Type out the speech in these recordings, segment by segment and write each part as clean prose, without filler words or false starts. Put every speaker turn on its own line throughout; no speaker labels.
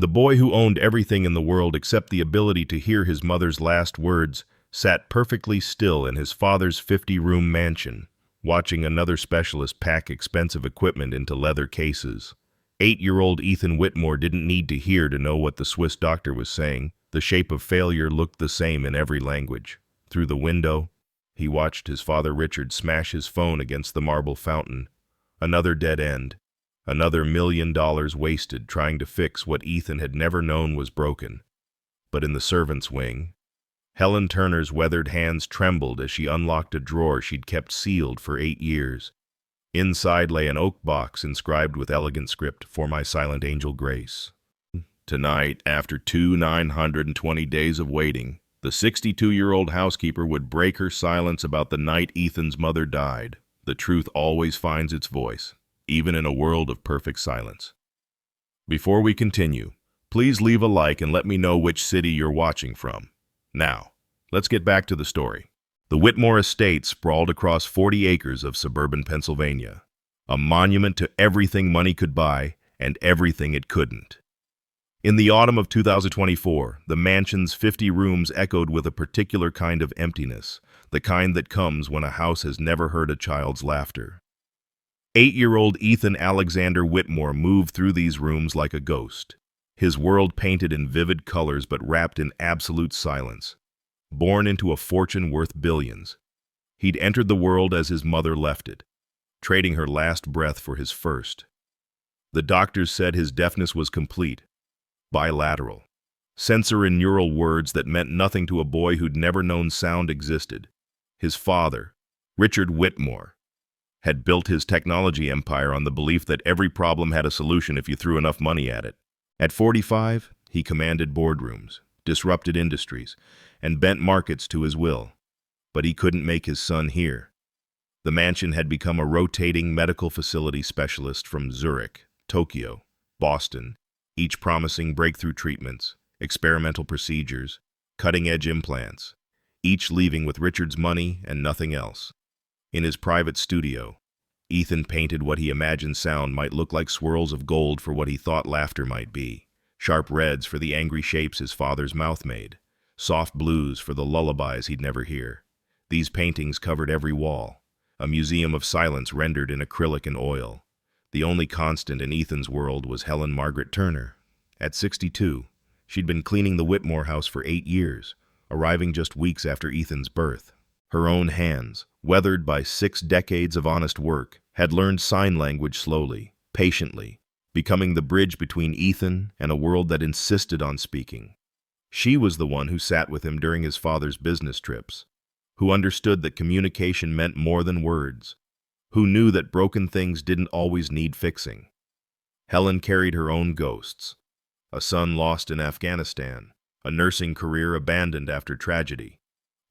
The boy who owned everything in the world except the ability to hear his mother's last words sat perfectly still in his father's 50-room mansion, watching another specialist pack expensive equipment into leather cases. 8-year-old Ethan Whitmore didn't need to hear to know what the Swiss doctor was saying. The shape of failure looked the same in every language. Through the window, he watched his father Richard smash his phone against the marble fountain. Another dead end. Another $1 million wasted trying to fix what Ethan had never known was broken. But in the servants' wing, Helen Turner's weathered hands trembled as she unlocked a drawer she'd kept sealed for 8 years. Inside lay an oak box inscribed with elegant script, "For my silent angel Grace." Tonight, after 920 days of waiting, the 62-year-old housekeeper would break her silence about the night Ethan's mother died. The truth always finds its voice, even in a world of perfect silence. Before we continue, please leave a like and let me know which city you're watching from. Now, let's get back to the story. The Whitmore estate sprawled across 40 acres of suburban Pennsylvania, a monument to everything money could buy and everything it couldn't. In the autumn of 2024, the mansion's 50 rooms echoed with a particular kind of emptiness, the kind that comes when a house has never heard a child's laughter. 8-year-old Ethan Alexander Whitmore moved through these rooms like a ghost, his world painted in vivid colors but wrapped in absolute silence. Born into a fortune worth billions, he'd entered the world as his mother left it, trading her last breath for his first. The doctors said his deafness was complete, bilateral, sensorineural words that meant nothing to a boy who'd never known sound existed. His father, Richard Whitmore, had built his technology empire on the belief that every problem had a solution if you threw enough money at it. At 45, he commanded boardrooms, disrupted industries, and bent markets to his will. But he couldn't make his son hear. The mansion had become a rotating medical facility specialist from Zurich, Tokyo, Boston, each promising breakthrough treatments, experimental procedures, cutting-edge implants, each leaving with Richard's money and nothing else. In his private studio, Ethan painted what he imagined sound might look like swirls of gold for what he thought laughter might be, sharp reds for the angry shapes his father's mouth made, soft blues for the lullabies he'd never hear. These paintings covered every wall, a museum of silence rendered in acrylic and oil. The only constant in Ethan's world was Helen Margaret Turner. At 62, she'd been cleaning the Whitmore house for 8 years, arriving just weeks after Ethan's birth. Her own hands, weathered by 6 decades of honest work, had learned sign language slowly, patiently, becoming the bridge between Ethan and a world that insisted on speaking. She was the one who sat with him during his father's business trips, who understood that communication meant more than words, who knew that broken things didn't always need fixing. Helen carried her own ghosts, a son lost in Afghanistan, a nursing career abandoned after tragedy,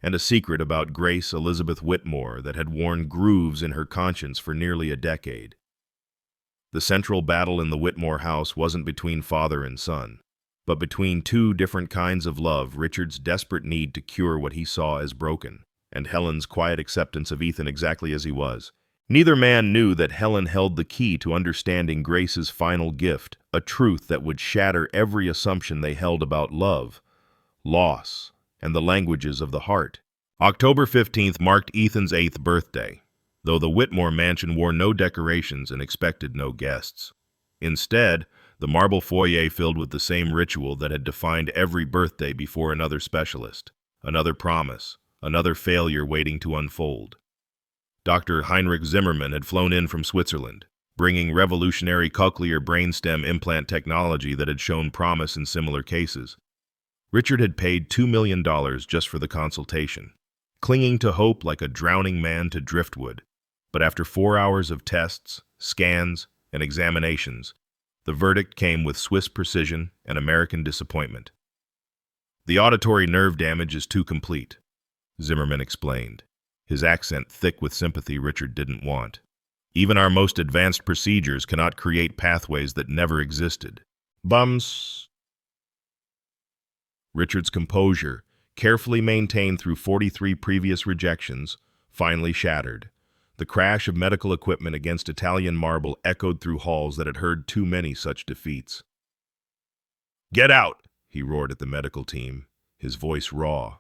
and a secret about Grace Elizabeth Whitmore that had worn grooves in her conscience for nearly a decade. The central battle in the Whitmore house wasn't between father and son, but between 2 different kinds of love: Richard's desperate need to cure what he saw as broken, and Helen's quiet acceptance of Ethan exactly as he was. Neither man knew that Helen held the key to understanding Grace's final gift, a truth that would shatter every assumption they held about love, loss, and the languages of the heart. October 15th marked Ethan's 8th birthday, though the Whitmore mansion wore no decorations and expected no guests. Instead, the marble foyer filled with the same ritual that had defined every birthday before another specialist, another promise, another failure waiting to unfold. Dr. Heinrich Zimmermann had flown in from Switzerland, bringing revolutionary cochlear brainstem implant technology that had shown promise in similar cases. Richard had paid $2 million just for the consultation, clinging to hope like a drowning man to driftwood. But after 4 hours of tests, scans, and examinations, the verdict came with Swiss precision and American disappointment. "The auditory nerve damage is too complete," Zimmermann explained, his accent thick with sympathy Richard didn't want. "Even our most advanced procedures cannot create pathways that never existed." Bums. Richard's composure, carefully maintained through 43 previous rejections, finally shattered. The crash of medical equipment against Italian marble echoed through halls that had heard too many such defeats. "Get out!" he roared at the medical team, his voice raw.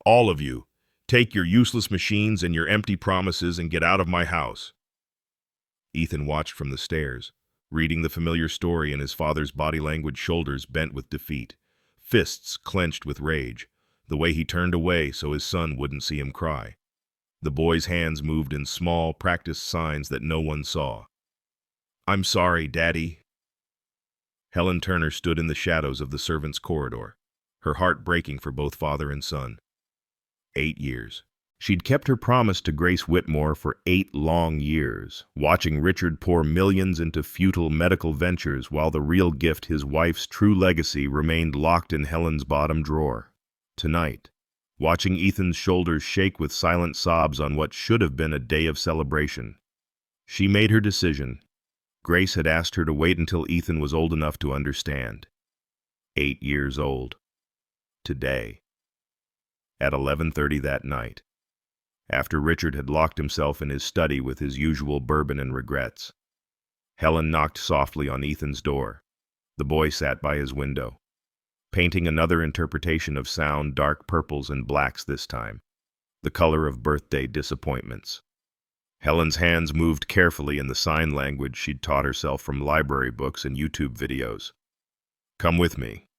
"All of you, take your useless machines and your empty promises and get out of my house." Ethan watched from the stairs, reading the familiar story in his father's body language, shoulders bent with defeat, fists clenched with rage, the way he turned away so his son wouldn't see him cry. The boy's hands moved in small, practiced signs that no one saw. "I'm sorry, Daddy." Helen Turner stood in the shadows of the servants' corridor, her heart breaking for both father and son. 8 years. She'd kept her promise to Grace Whitmore for 8 long years, watching Richard pour millions into futile medical ventures while the real gift, his wife's true legacy, remained locked in Helen's bottom drawer. Tonight, watching Ethan's shoulders shake with silent sobs on what should have been a day of celebration, she made her decision. Grace had asked her to wait until Ethan was old enough to understand. 8 years old. Today. At 11:30 that night, after Richard had locked himself in his study with his usual bourbon and regrets, Helen knocked softly on Ethan's door. The boy sat by his window, painting another interpretation of sound, dark purples and blacks this time, the color of birthday disappointments. Helen's hands moved carefully in the sign language she'd taught herself from library books and YouTube videos. "Come with me.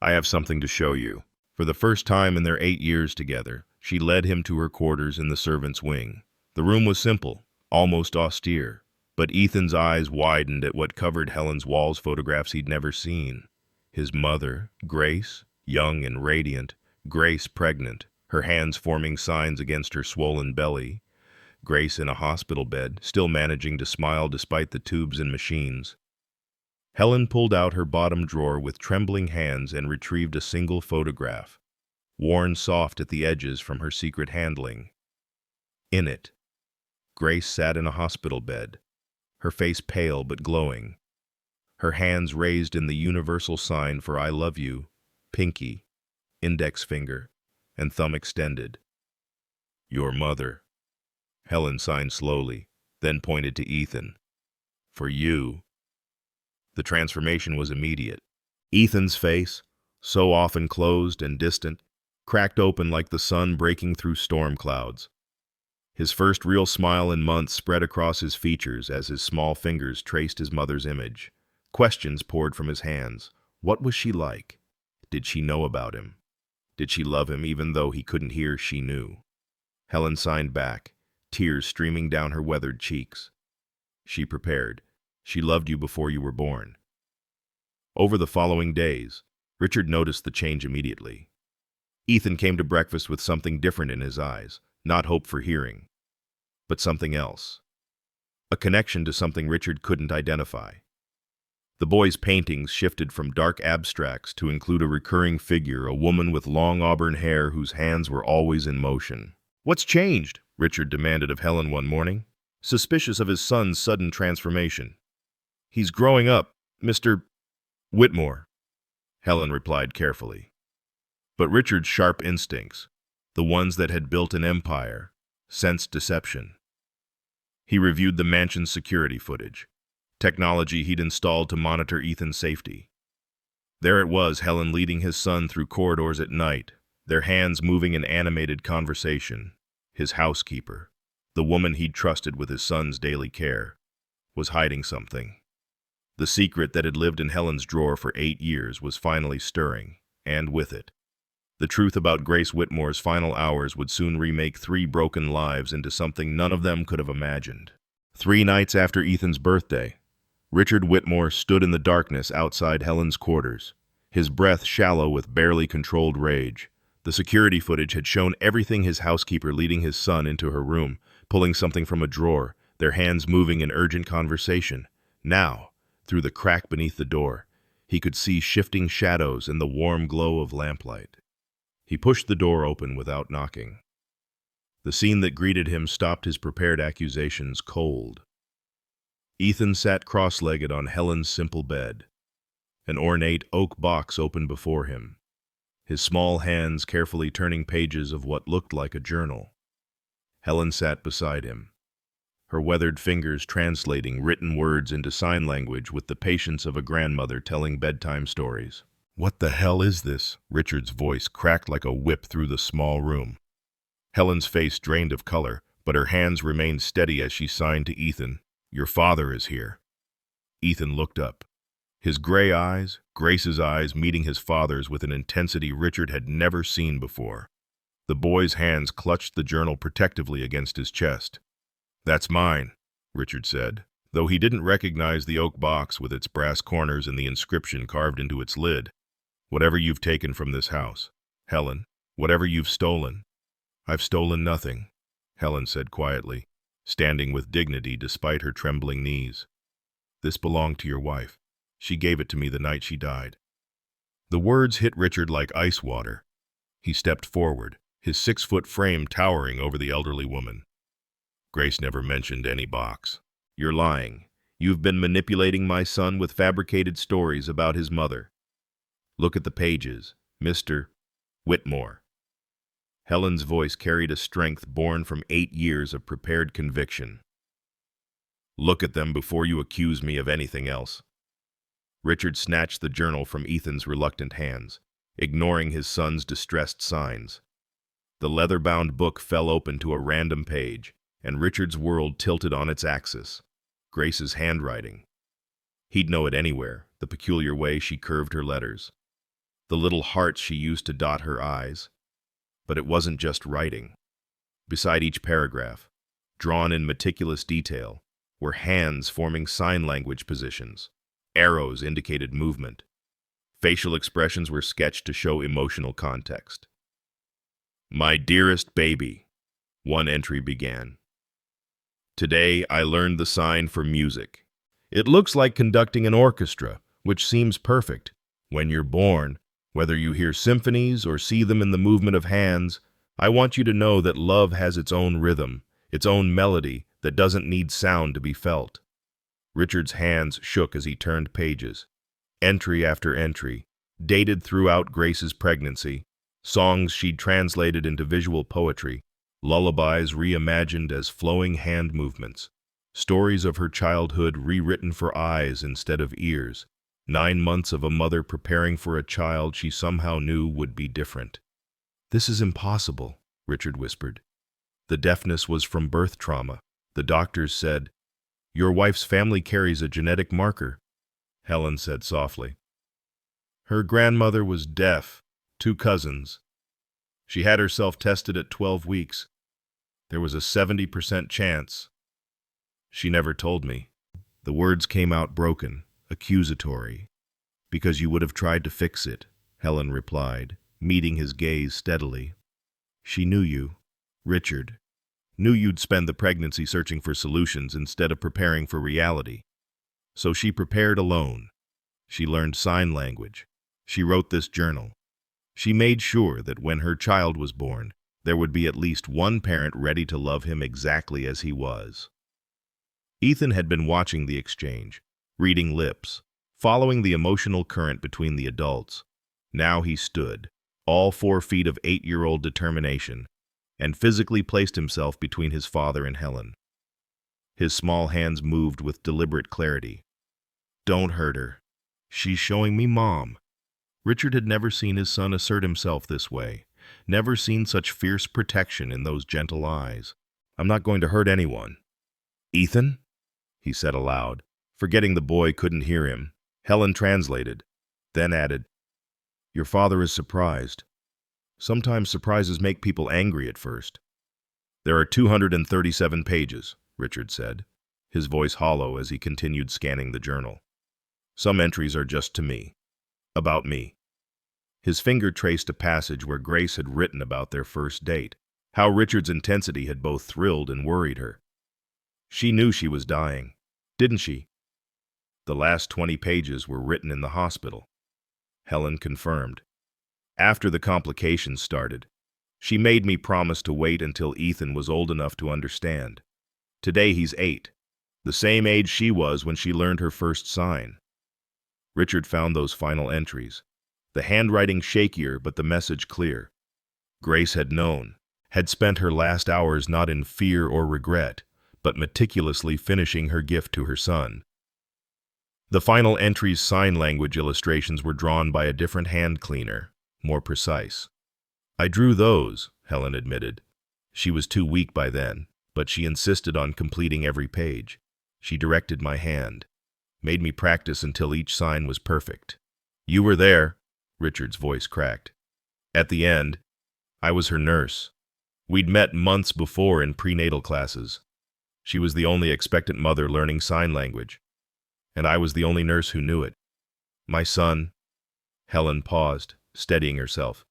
I have something to show you." For the first time in their 8 years together, she led him to her quarters in the servants' wing. The room was simple, almost austere, but Ethan's eyes widened at what covered Helen's walls, photographs he'd never seen. His mother, Grace, young and radiant, Grace pregnant, her hands forming signs against her swollen belly, Grace in a hospital bed, still managing to smile despite the tubes and machines. Helen pulled out her bottom drawer with trembling hands and retrieved a single photograph, worn soft at the edges from her secret handling. In it, Grace sat in a hospital bed, her face pale but glowing, her hands raised in the universal sign for "I love you," pinky, index finger, and thumb extended. "Your mother," Helen signed slowly, then pointed to Ethan. "For you." The transformation was immediate. Ethan's face, so often closed and distant, cracked open like the sun breaking through storm clouds. His first real smile in months spread across his features as his small fingers traced his mother's image. Questions poured from his hands. What was she like? Did she know about him? Did she love him even though he couldn't hear she knew? Helen signed back, tears streaming down her weathered cheeks. She prepared. "She loved you before you were born." Over the following days, Richard noticed the change immediately. Ethan came to breakfast with something different in his eyes, not hope for hearing, but something else. A connection to something Richard couldn't identify. The boy's paintings shifted from dark abstracts to include a recurring figure, a woman with long auburn hair whose hands were always in motion. "What's changed?" Richard demanded of Helen one morning, suspicious of his son's sudden transformation. "He's growing up, Mr. Whitmore," Helen replied carefully. But Richard's sharp instincts, the ones that had built an empire, sensed deception. He reviewed the mansion's security footage, technology he'd installed to monitor Ethan's safety. There it was, Helen leading his son through corridors at night, their hands moving in animated conversation. His housekeeper, the woman he'd trusted with his son's daily care, was hiding something. The secret that had lived in Helen's drawer for 8 years was finally stirring, and with it, the truth about Grace Whitmore's final hours would soon remake 3 broken lives into something none of them could have imagined. 3 nights after Ethan's birthday, Richard Whitmore stood in the darkness outside Helen's quarters, his breath shallow with barely controlled rage. The security footage had shown everything: his housekeeper leading his son into her room, pulling something from a drawer, their hands moving in urgent conversation. Now, through the crack beneath the door, he could see shifting shadows in the warm glow of lamplight. He pushed the door open without knocking. The scene that greeted him stopped his prepared accusations cold. Ethan sat cross-legged on Helen's simple bed, an ornate oak box open before him, his small hands carefully turning pages of what looked like a journal. Helen sat beside him, her weathered fingers translating written words into sign language with the patience of a grandmother telling bedtime stories. "What the hell is this?" Richard's voice cracked like a whip through the small room. Helen's face drained of color, but her hands remained steady as she signed to Ethan, "Your father is here." Ethan looked up. His gray eyes, Grace's eyes, meeting his father's with an intensity Richard had never seen before. The boy's hands clutched the journal protectively against his chest. "That's mine," Richard said, though he didn't recognize the oak box with its brass corners and the inscription carved into its lid. "Whatever you've taken from this house, Helen, whatever you've stolen." "I've stolen nothing," Helen said quietly, standing with dignity despite her trembling knees. "This belonged to your wife. She gave it to me the night she died." The words hit Richard like ice water. He stepped forward, his 6-foot frame towering over the elderly woman. "Grace never mentioned any box." "You're lying. You've been manipulating my son with fabricated stories about his mother. Look at the pages, Mr. Whitmore." Helen's voice carried a strength born from 8 years of prepared conviction. "Look at them before you accuse me of anything else." Richard snatched the journal from Ethan's reluctant hands, ignoring his son's distressed signs. The leather-bound book fell open to a random page, and Richard's world tilted on its axis. Grace's handwriting. He'd know it anywhere, the peculiar way she curved her letters, the little hearts she used to dot her I's. But it wasn't just writing. Beside each paragraph, drawn in meticulous detail, were hands forming sign language positions. Arrows indicated movement. Facial expressions were sketched to show emotional context. "My dearest baby," one entry began. "Today I learned the sign for music. It looks like conducting an orchestra, which seems perfect. When you're born, whether you hear symphonies or see them in the movement of hands, I want you to know that love has its own rhythm, its own melody that doesn't need sound to be felt." Richard's hands shook as he turned pages. Entry after entry, dated throughout Grace's pregnancy, songs she'd translated into visual poetry, lullabies reimagined as flowing hand movements, stories of her childhood rewritten for eyes instead of ears, 9 months of a mother preparing for a child she somehow knew would be different. "This is impossible," Richard whispered. "The deafness was from birth trauma. The doctors said, 'Your wife's family carries a genetic marker,'" Helen said softly. "Her grandmother was deaf, 2 cousins. She had herself tested at 12 weeks. There was a 70% chance. She never told me." The words came out broken, accusatory. "Because you would have tried to fix it," Helen replied, meeting his gaze steadily. "She knew you, Richard. Knew you'd spend the pregnancy searching for solutions instead of preparing for reality. So she prepared alone. She learned sign language. She wrote this journal. She made sure that when her child was born, there would be at least one parent ready to love him exactly as he was." Ethan had been watching the exchange, reading lips, following the emotional current between the adults. Now he stood, all 4 feet of 8-year-old determination, and physically placed himself between his father and Helen. His small hands moved with deliberate clarity. "Don't hurt her. She's showing me Mom." Richard had never seen his son assert himself this way, never seen such fierce protection in those gentle eyes. "I'm not going to hurt anyone." "Ethan?" he said aloud, forgetting the boy couldn't hear him. Helen translated, then added, "Your father is surprised. Sometimes surprises make people angry at first." "There are 237 pages, Richard said, his voice hollow as he continued scanning the journal. "Some entries are just to me. About me." His finger traced a passage where Grace had written about their first date, how Richard's intensity had both thrilled and worried her. "She knew she was dying, didn't she?" "The last 20 pages were written in the hospital," Helen confirmed. "After the complications started, she made me promise to wait until Ethan was old enough to understand. Today he's 8, the same age she was when she learned her first sign." Richard found those final entries, the handwriting shakier but the message clear. Grace had known, had spent her last hours not in fear or regret, but meticulously finishing her gift to her son. The final entry's sign language illustrations were drawn by a different hand cleaner, more precise. "I drew those," Helen admitted. She was too weak by then, but she insisted on completing every page. She directed my hand, made me practice until each sign was perfect. "You were there," Richard's voice cracked. "At the end, I was her nurse. We'd met months before in prenatal classes. She was the only expectant mother learning sign language, and I was the only nurse who knew it. My son—" Helen paused, steadying herself.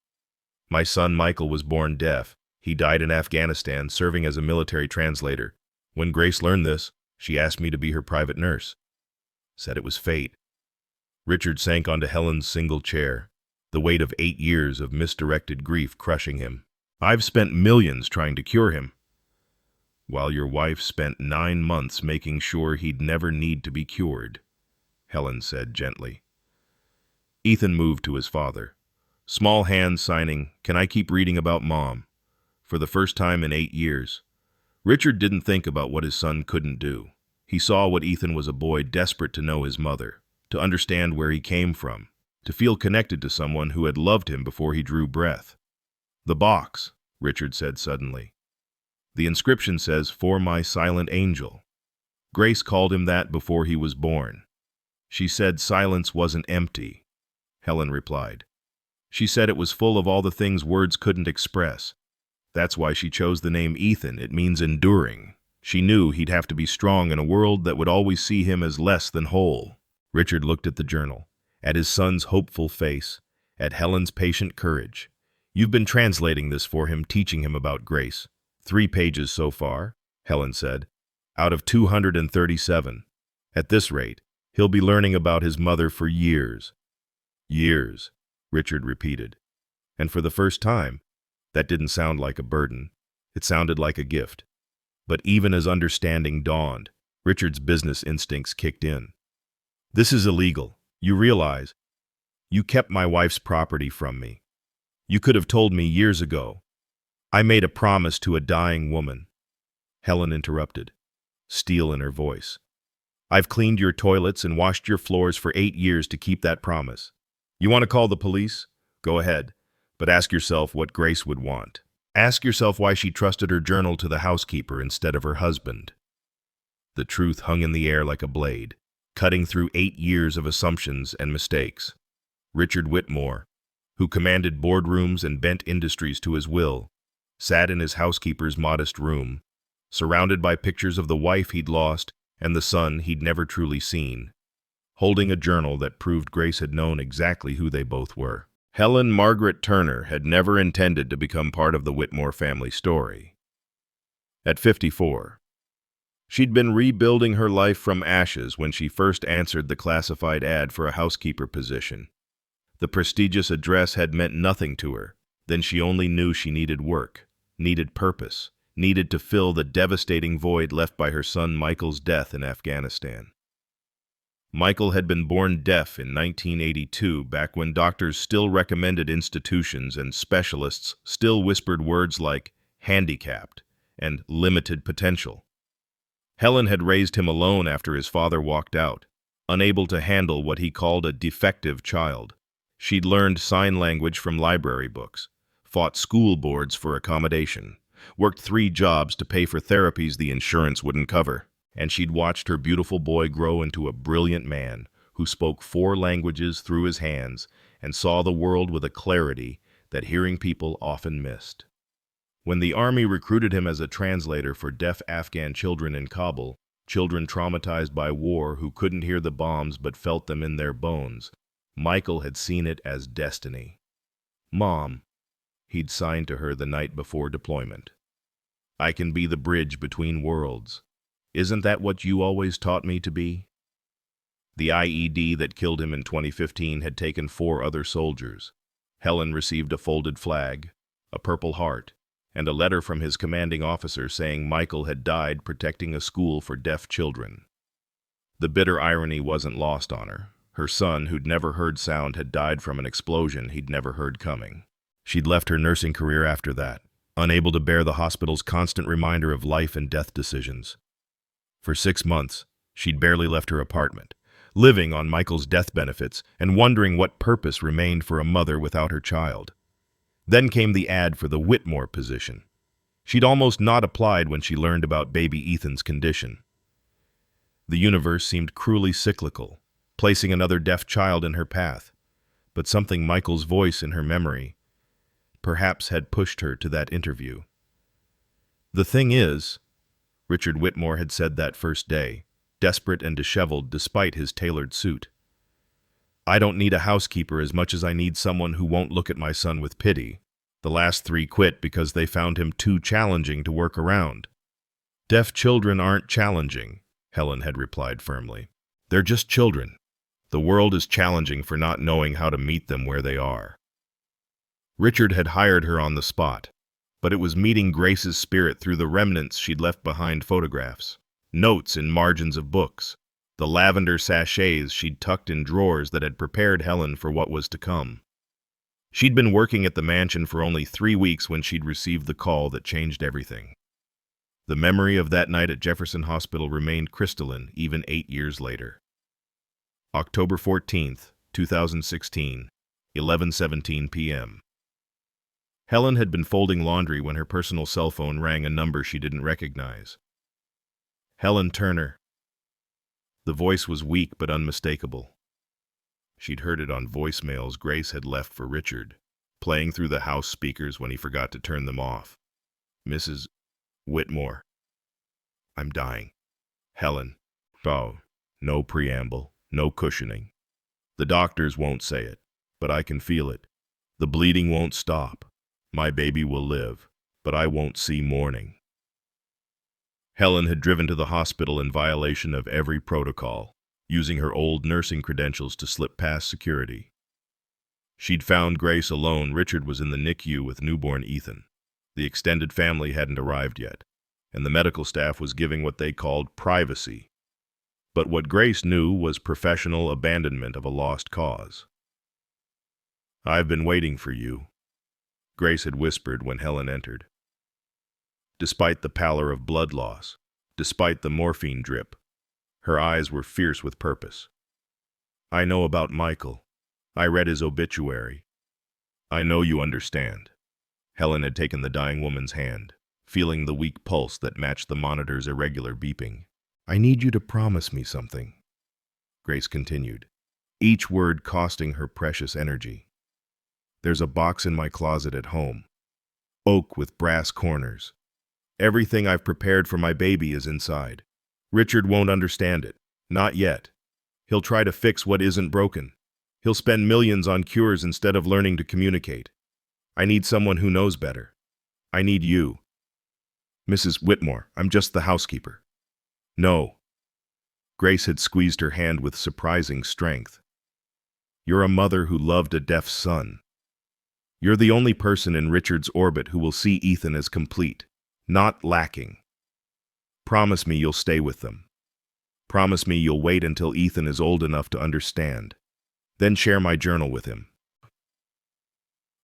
"My son Michael was born deaf. He died in Afghanistan, serving as a military translator. When Grace learned this, she asked me to be her private nurse. Said it was fate." Richard sank onto Helen's single chair, the weight of 8 years of misdirected grief crushing him. "I've spent millions trying to cure him, while your wife spent 9 months making sure he'd never need to be cured," Helen said gently. Ethan moved to his father, small hands signing, "Can I keep reading about Mom?" For the first time in 8 years. Richard didn't think about what his son couldn't do. He saw what Ethan was, a boy desperate to know his mother, to understand where he came from, to feel connected to someone who had loved him before he drew breath. "The box," Richard said suddenly. "The inscription says, 'For my silent angel.' Grace called him that before he was born. She said silence wasn't empty," Helen replied. "She said it was full of all the things words couldn't express. That's why she chose the name Ethan. It means enduring. She knew he'd have to be strong in a world that would always see him as less than whole." Richard looked at the journal, at his son's hopeful face, at Helen's patient courage. "You've been translating this for him, teaching him about Grace. 3 pages so far," Helen said, "out of 237. At this rate, he'll be learning about his mother for years." "Years," Richard repeated. And for the first time, that didn't sound like a burden. It sounded like a gift. But even as understanding dawned, Richard's business instincts kicked in. "This is illegal. You realize? You kept my wife's property from me. You could have told me years ago. I made a promise to a dying woman." Helen interrupted, steel in her voice. "I've cleaned your toilets and washed your floors for 8 years to keep that promise. You want to call the police? Go ahead. But ask yourself what Grace would want. Ask yourself why she trusted her journal to the housekeeper instead of her husband." The truth hung in the air like a blade, cutting through 8 years of assumptions and mistakes. Richard Whitmore, who commanded boardrooms and bent industries to his will, sat in his housekeeper's modest room, surrounded by pictures of the wife he'd lost and the son he'd never truly seen, holding a journal that proved Grace had known exactly who they both were. Helen Margaret Turner had never intended to become part of the Whitmore family story. At 54, she'd been rebuilding her life from ashes when she first answered the classified ad for a housekeeper position. The prestigious address had meant nothing to her. Then she only knew she needed work, needed purpose, needed to fill the devastating void left by her son Michael's death in Afghanistan. Michael had been born deaf in 1982, back when doctors still recommended institutions and specialists still whispered words like handicapped and limited potential. Helen had raised him alone after his father walked out, unable to handle what he called a defective child. She'd learned sign language from library books, fought school boards for accommodation, worked 3 jobs to pay for therapies the insurance wouldn't cover. And she'd watched her beautiful boy grow into a brilliant man who spoke 4 languages through his hands and saw the world with a clarity that hearing people often missed. When the army recruited him as a translator for deaf Afghan children in Kabul, children traumatized by war who couldn't hear the bombs but felt them in their bones, Michael had seen it as destiny. "Mom," he'd signed to her the night before deployment, "I can be the bridge between worlds. Isn't that what you always taught me to be?" The IED that killed him in 2015 had taken 4 other soldiers. Helen received a folded flag, a Purple Heart, and a letter from his commanding officer saying Michael had died protecting a school for deaf children. The bitter irony wasn't lost on her. Her son, who'd never heard sound, had died from an explosion he'd never heard coming. She'd left her nursing career after that, unable to bear the hospital's constant reminder of life and death decisions. For 6 months, she'd barely left her apartment, living on Michael's death benefits and wondering what purpose remained for a mother without her child. Then came the ad for the Whitmore position. She'd almost not applied when she learned about baby Ethan's condition. The universe seemed cruelly cyclical, placing another deaf child in her path, but something Michael's voice in her memory perhaps had pushed her to that interview. "The thing is," Richard Whitmore had said that first day, desperate and disheveled despite his tailored suit, "I don't need a housekeeper as much as I need someone who won't look at my son with pity. The last 3 quit because they found him too challenging to work around." "Deaf children aren't challenging," Helen had replied firmly. "They're just children. The world is challenging for not knowing how to meet them where they are." Richard had hired her on the spot, but it was meeting Grace's spirit through the remnants she'd left behind: photographs, notes in margins of books, the lavender sachets she'd tucked in drawers that had prepared Helen for what was to come. She'd been working at the mansion for only 3 weeks when she'd received the call that changed everything. The memory of that night at Jefferson Hospital remained crystalline even 8 years later. October 14th, 2016, 11:17 p.m. Helen had been folding laundry when her personal cell phone rang a number she didn't recognize. "Helen Turner." The voice was weak but unmistakable. She'd heard it on voicemails Grace had left for Richard, playing through the house speakers when he forgot to turn them off. "Mrs. Whitmore. I'm dying. Helen." Oh, no preamble, no cushioning. "The doctors won't say it, but I can feel it. The bleeding won't stop. My baby will live, but I won't see morning." Helen had driven to the hospital in violation of every protocol, using her old nursing credentials to slip past security. She'd found Grace alone. Richard was in the NICU with newborn Ethan. The extended family hadn't arrived yet, and the medical staff was giving what they called privacy. But what Grace knew was professional abandonment of a lost cause. "I've been waiting for you," Grace had whispered when Helen entered. Despite the pallor of blood loss, despite the morphine drip, her eyes were fierce with purpose. "I know about Michael. I read his obituary. I know you understand." Helen had taken the dying woman's hand, feeling the weak pulse that matched the monitor's irregular beeping. "I need you to promise me something," Grace continued, each word costing her precious energy. "There's a box in my closet at home, oak with brass corners. Everything I've prepared for my baby is inside. Richard won't understand it. Not yet. He'll try to fix what isn't broken. He'll spend millions on cures instead of learning to communicate. I need someone who knows better. I need you." "Mrs. Whitmore, I'm just the housekeeper." "No." Grace had squeezed her hand with surprising strength. "You're a mother who loved a deaf son. You're the only person in Richard's orbit who will see Ethan as complete, not lacking. Promise me you'll stay with them. Promise me you'll wait until Ethan is old enough to understand. Then share my journal with him."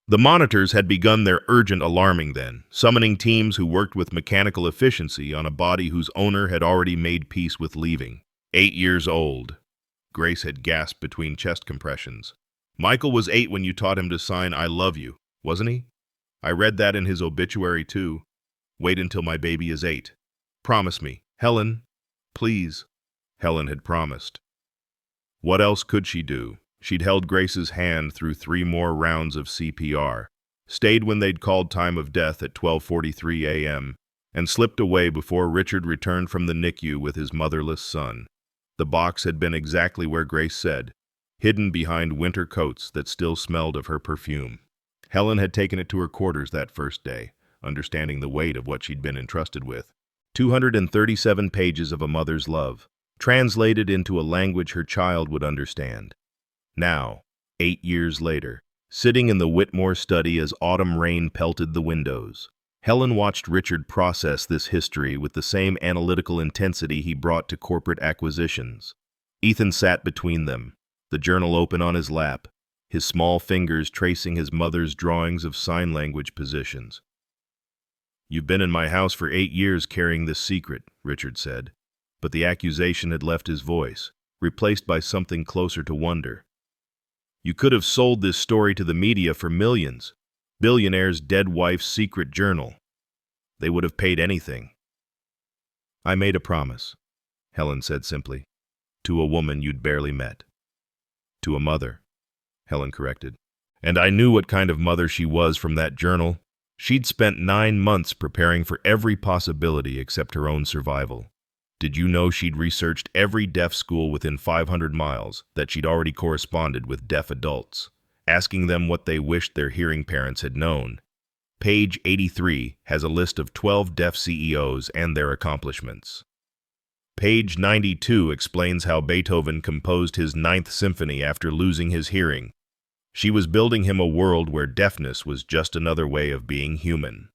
The monitors had begun their urgent alarming then, summoning teams who worked with mechanical efficiency on a body whose owner had already made peace with leaving. 8 years old, Grace had gasped between chest compressions. "Michael was 8 when you taught him to sign 'I love you,' wasn't he? I read that in his obituary too. Wait until my baby is 8. Promise me. Helen, please." Helen had promised. What else could she do? She'd held Grace's hand through 3 more rounds of CPR, stayed when they'd called time of death at 12:43 a.m., and slipped away before Richard returned from the NICU with his motherless son. The box had been exactly where Grace said, hidden behind winter coats that still smelled of her perfume. Helen had taken it to her quarters that first day, understanding the weight of what she'd been entrusted with. 237 pages of a mother's love, translated into a language her child would understand. Now, 8 years later, sitting in the Whitmore study as autumn rain pelted the windows, Helen watched Richard process this history with the same analytical intensity he brought to corporate acquisitions. Ethan sat between them, the journal open on his lap, his small fingers tracing his mother's drawings of sign language positions. "You've been in my house for 8 years carrying this secret," Richard said. but the accusation had left his voice, replaced by something closer to wonder. You could have sold this story to the media for millions. Billionaire's dead wife's secret journal. They would have paid anything. I made a promise, Helen said simply, to a woman you'd barely met. To a mother, Helen corrected. And I knew what kind of mother she was from that journal. She'd spent 9 months preparing for every possibility except her own survival. Did you know she'd researched every deaf school within 500 miles, that she'd already corresponded with deaf adults, asking them what they wished their hearing parents had known? Page 83 has a list of 12 deaf CEOs and their accomplishments. Page 92 explains how Beethoven composed his Ninth Symphony after losing his hearing. She was building him a world where deafness was just another way of being human.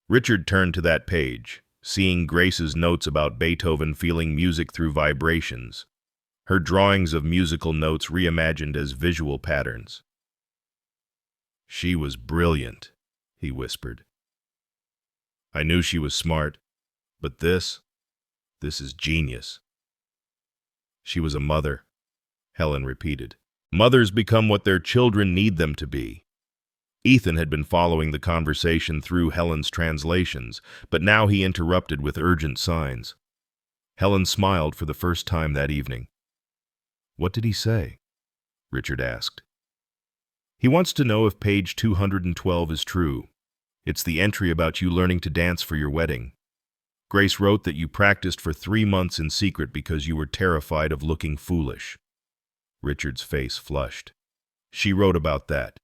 Richard turned to that page, seeing Grace's notes about Beethoven feeling music through vibrations, her drawings of musical notes reimagined as visual patterns. She was brilliant, he whispered. I knew she was smart, but this is genius. She was a mother, Helen repeated. Mothers become what their children need them to be. Ethan had been following the conversation through Helen's translations, but now he interrupted with urgent signs. Helen smiled for the first time that evening. What did he say? Richard asked. He wants to know if page 212 is true. It's the entry about you learning to dance for your wedding. Grace wrote that you practiced for 3 months in secret because you were terrified of looking foolish. Richard's face flushed. She wrote about that.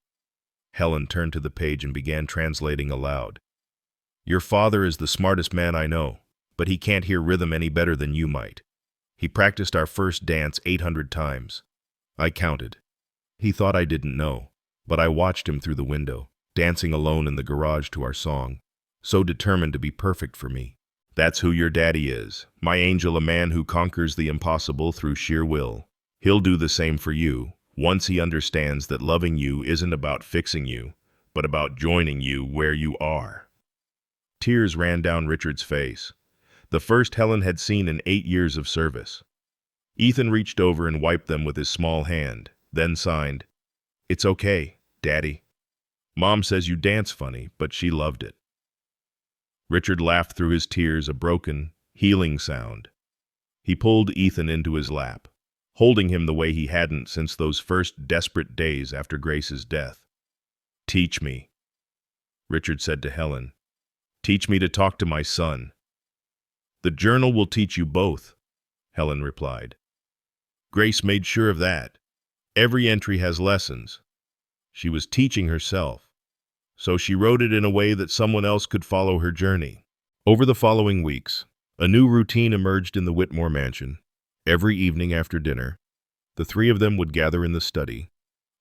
Helen turned to the page and began translating aloud. Your father is the smartest man I know, but he can't hear rhythm any better than you might. He practiced our first dance 800 times. I counted. He thought I didn't know, but I watched him through the window, dancing alone in the garage to our song, so determined to be perfect for me. That's who your daddy is, my angel, a man who conquers the impossible through sheer will. He'll do the same for you, once he understands that loving you isn't about fixing you, but about joining you where you are. Tears ran down Richard's face, the first Helen had seen in 8 years of service. Ethan reached over and wiped them with his small hand, then signed, It's okay, Daddy. Mom says you dance funny, but she loved it. Richard laughed through his tears, a broken, healing sound. He pulled Ethan into his lap, holding him the way he hadn't since those first desperate days after Grace's death. Teach me, Richard said to Helen. Teach me to talk to my son. The journal will teach you both, Helen replied. Grace made sure of that. Every entry has lessons. She was teaching herself, so she wrote it in a way that someone else could follow her journey. Over the following weeks, a new routine emerged in the Whitmore mansion. Every evening after dinner, the 3 of them would gather in the study.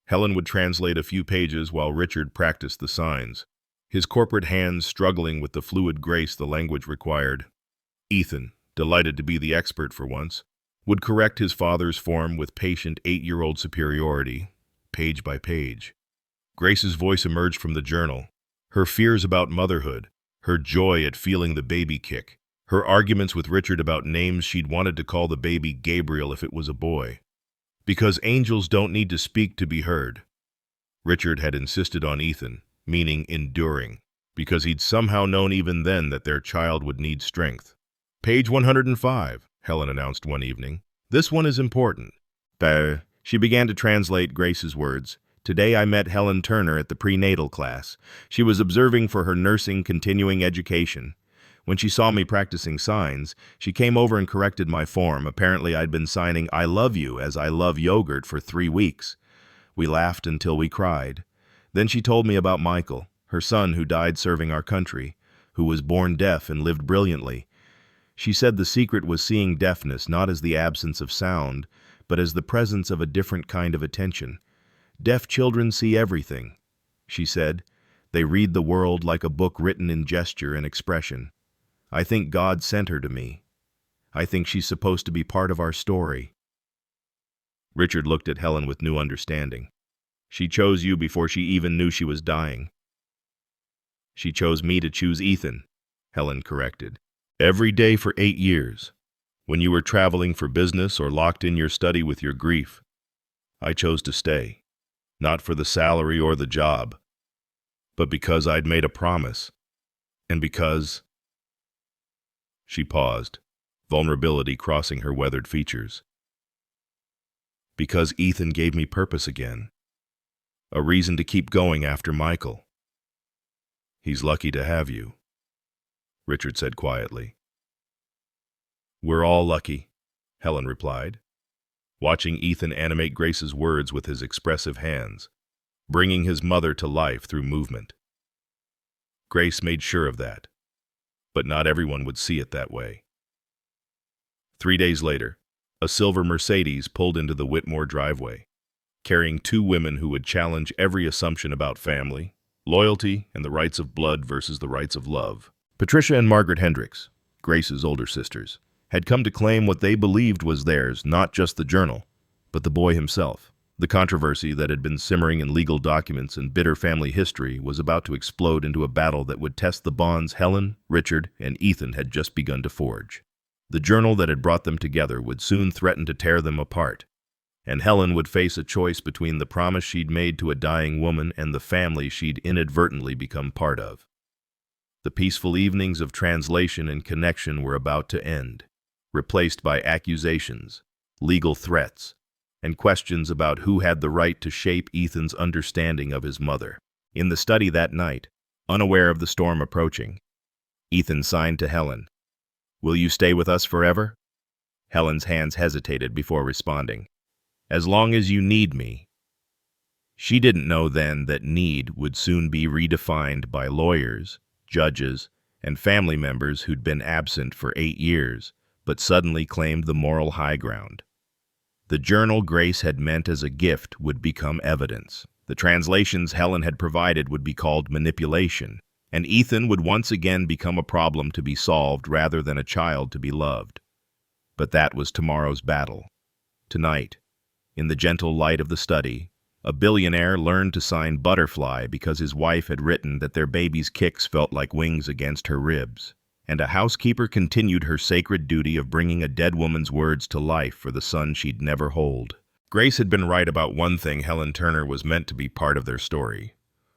Helen would translate a few pages while Richard practiced the signs, his corporate hands struggling with the fluid grace the language required. Ethan, delighted to be the expert for once, would correct his father's form with patient 8-year-old superiority, page by page. Grace's voice emerged from the journal, her fears about motherhood, her joy at feeling the baby kick, her arguments with Richard about names she'd wanted to call the baby Gabriel if it was a boy. Because angels don't need to speak to be heard. Richard had insisted on Ethan, meaning enduring, because he'd somehow known even then that their child would need strength. Page 105, Helen announced one evening. This one is important. She began to translate Grace's words. Today I met Helen Turner at the prenatal class. She was observing for her nursing continuing education. When she saw me practicing signs, she came over and corrected my form. Apparently I'd been signing I love you as I love yogurt for 3 weeks. We laughed until we cried. Then she told me about Michael, her son who died serving our country, who was born deaf and lived brilliantly. She said the secret was seeing deafness not as the absence of sound, but as the presence of a different kind of attention. Deaf children see everything, she said. They read the world like a book written in gesture and expression. I think God sent her to me. I think she's supposed to be part of our story. Richard looked at Helen with new understanding. She chose you before she even knew she was dying. She chose me to choose Ethan, Helen corrected. Every day for 8 years, When you were traveling for business or locked in your study with your grief, I chose to stay, not for the salary or the job, but because I'd made a promise, and because—" She paused, vulnerability crossing her weathered features. "Because Ethan gave me purpose again, a reason to keep going after Michael." "He's lucky to have you," Richard said quietly. "We're all lucky," Helen replied, watching Ethan animate Grace's words with his expressive hands, bringing his mother to life through movement. Grace made sure of that, but not everyone would see it that way. 3 days later, a silver Mercedes pulled into the Whitmore driveway, carrying 2 women who would challenge every assumption about family, loyalty, and the rights of blood versus the rights of love. Patricia and Margaret Hendricks, Grace's older sisters, had come to claim what they believed was theirs, not just the journal, but the boy himself. The controversy that had been simmering in legal documents and bitter family history was about to explode into a battle that would test the bonds Helen, Richard, and Ethan had just begun to forge. The journal that had brought them together would soon threaten to tear them apart, and Helen would face a choice between the promise she'd made to a dying woman and the family she'd inadvertently become part of. The peaceful evenings of translation and connection were about to end, replaced by accusations, legal threats, and questions about who had the right to shape Ethan's understanding of his mother. In the study that night, unaware of the storm approaching, Ethan signed to Helen, "Will you stay with us forever?" Helen's hands hesitated before responding, "As long as you need me." She didn't know then that need would soon be redefined by lawyers, judges, and family members who'd been absent for 8 years, but suddenly claimed the moral high ground. The journal Grace had meant as a gift would become evidence. The translations Helen had provided would be called manipulation, and Ethan would once again become a problem to be solved rather than a child to be loved. But that was tomorrow's battle. Tonight, in the gentle light of the study, a billionaire learned to sign butterfly because his wife had written that their baby's kicks felt like wings against her ribs, and a housekeeper continued her sacred duty of bringing a dead woman's words to life for the son she'd never hold. Grace had been right about one thing: Helen Turner was meant to be part of their story.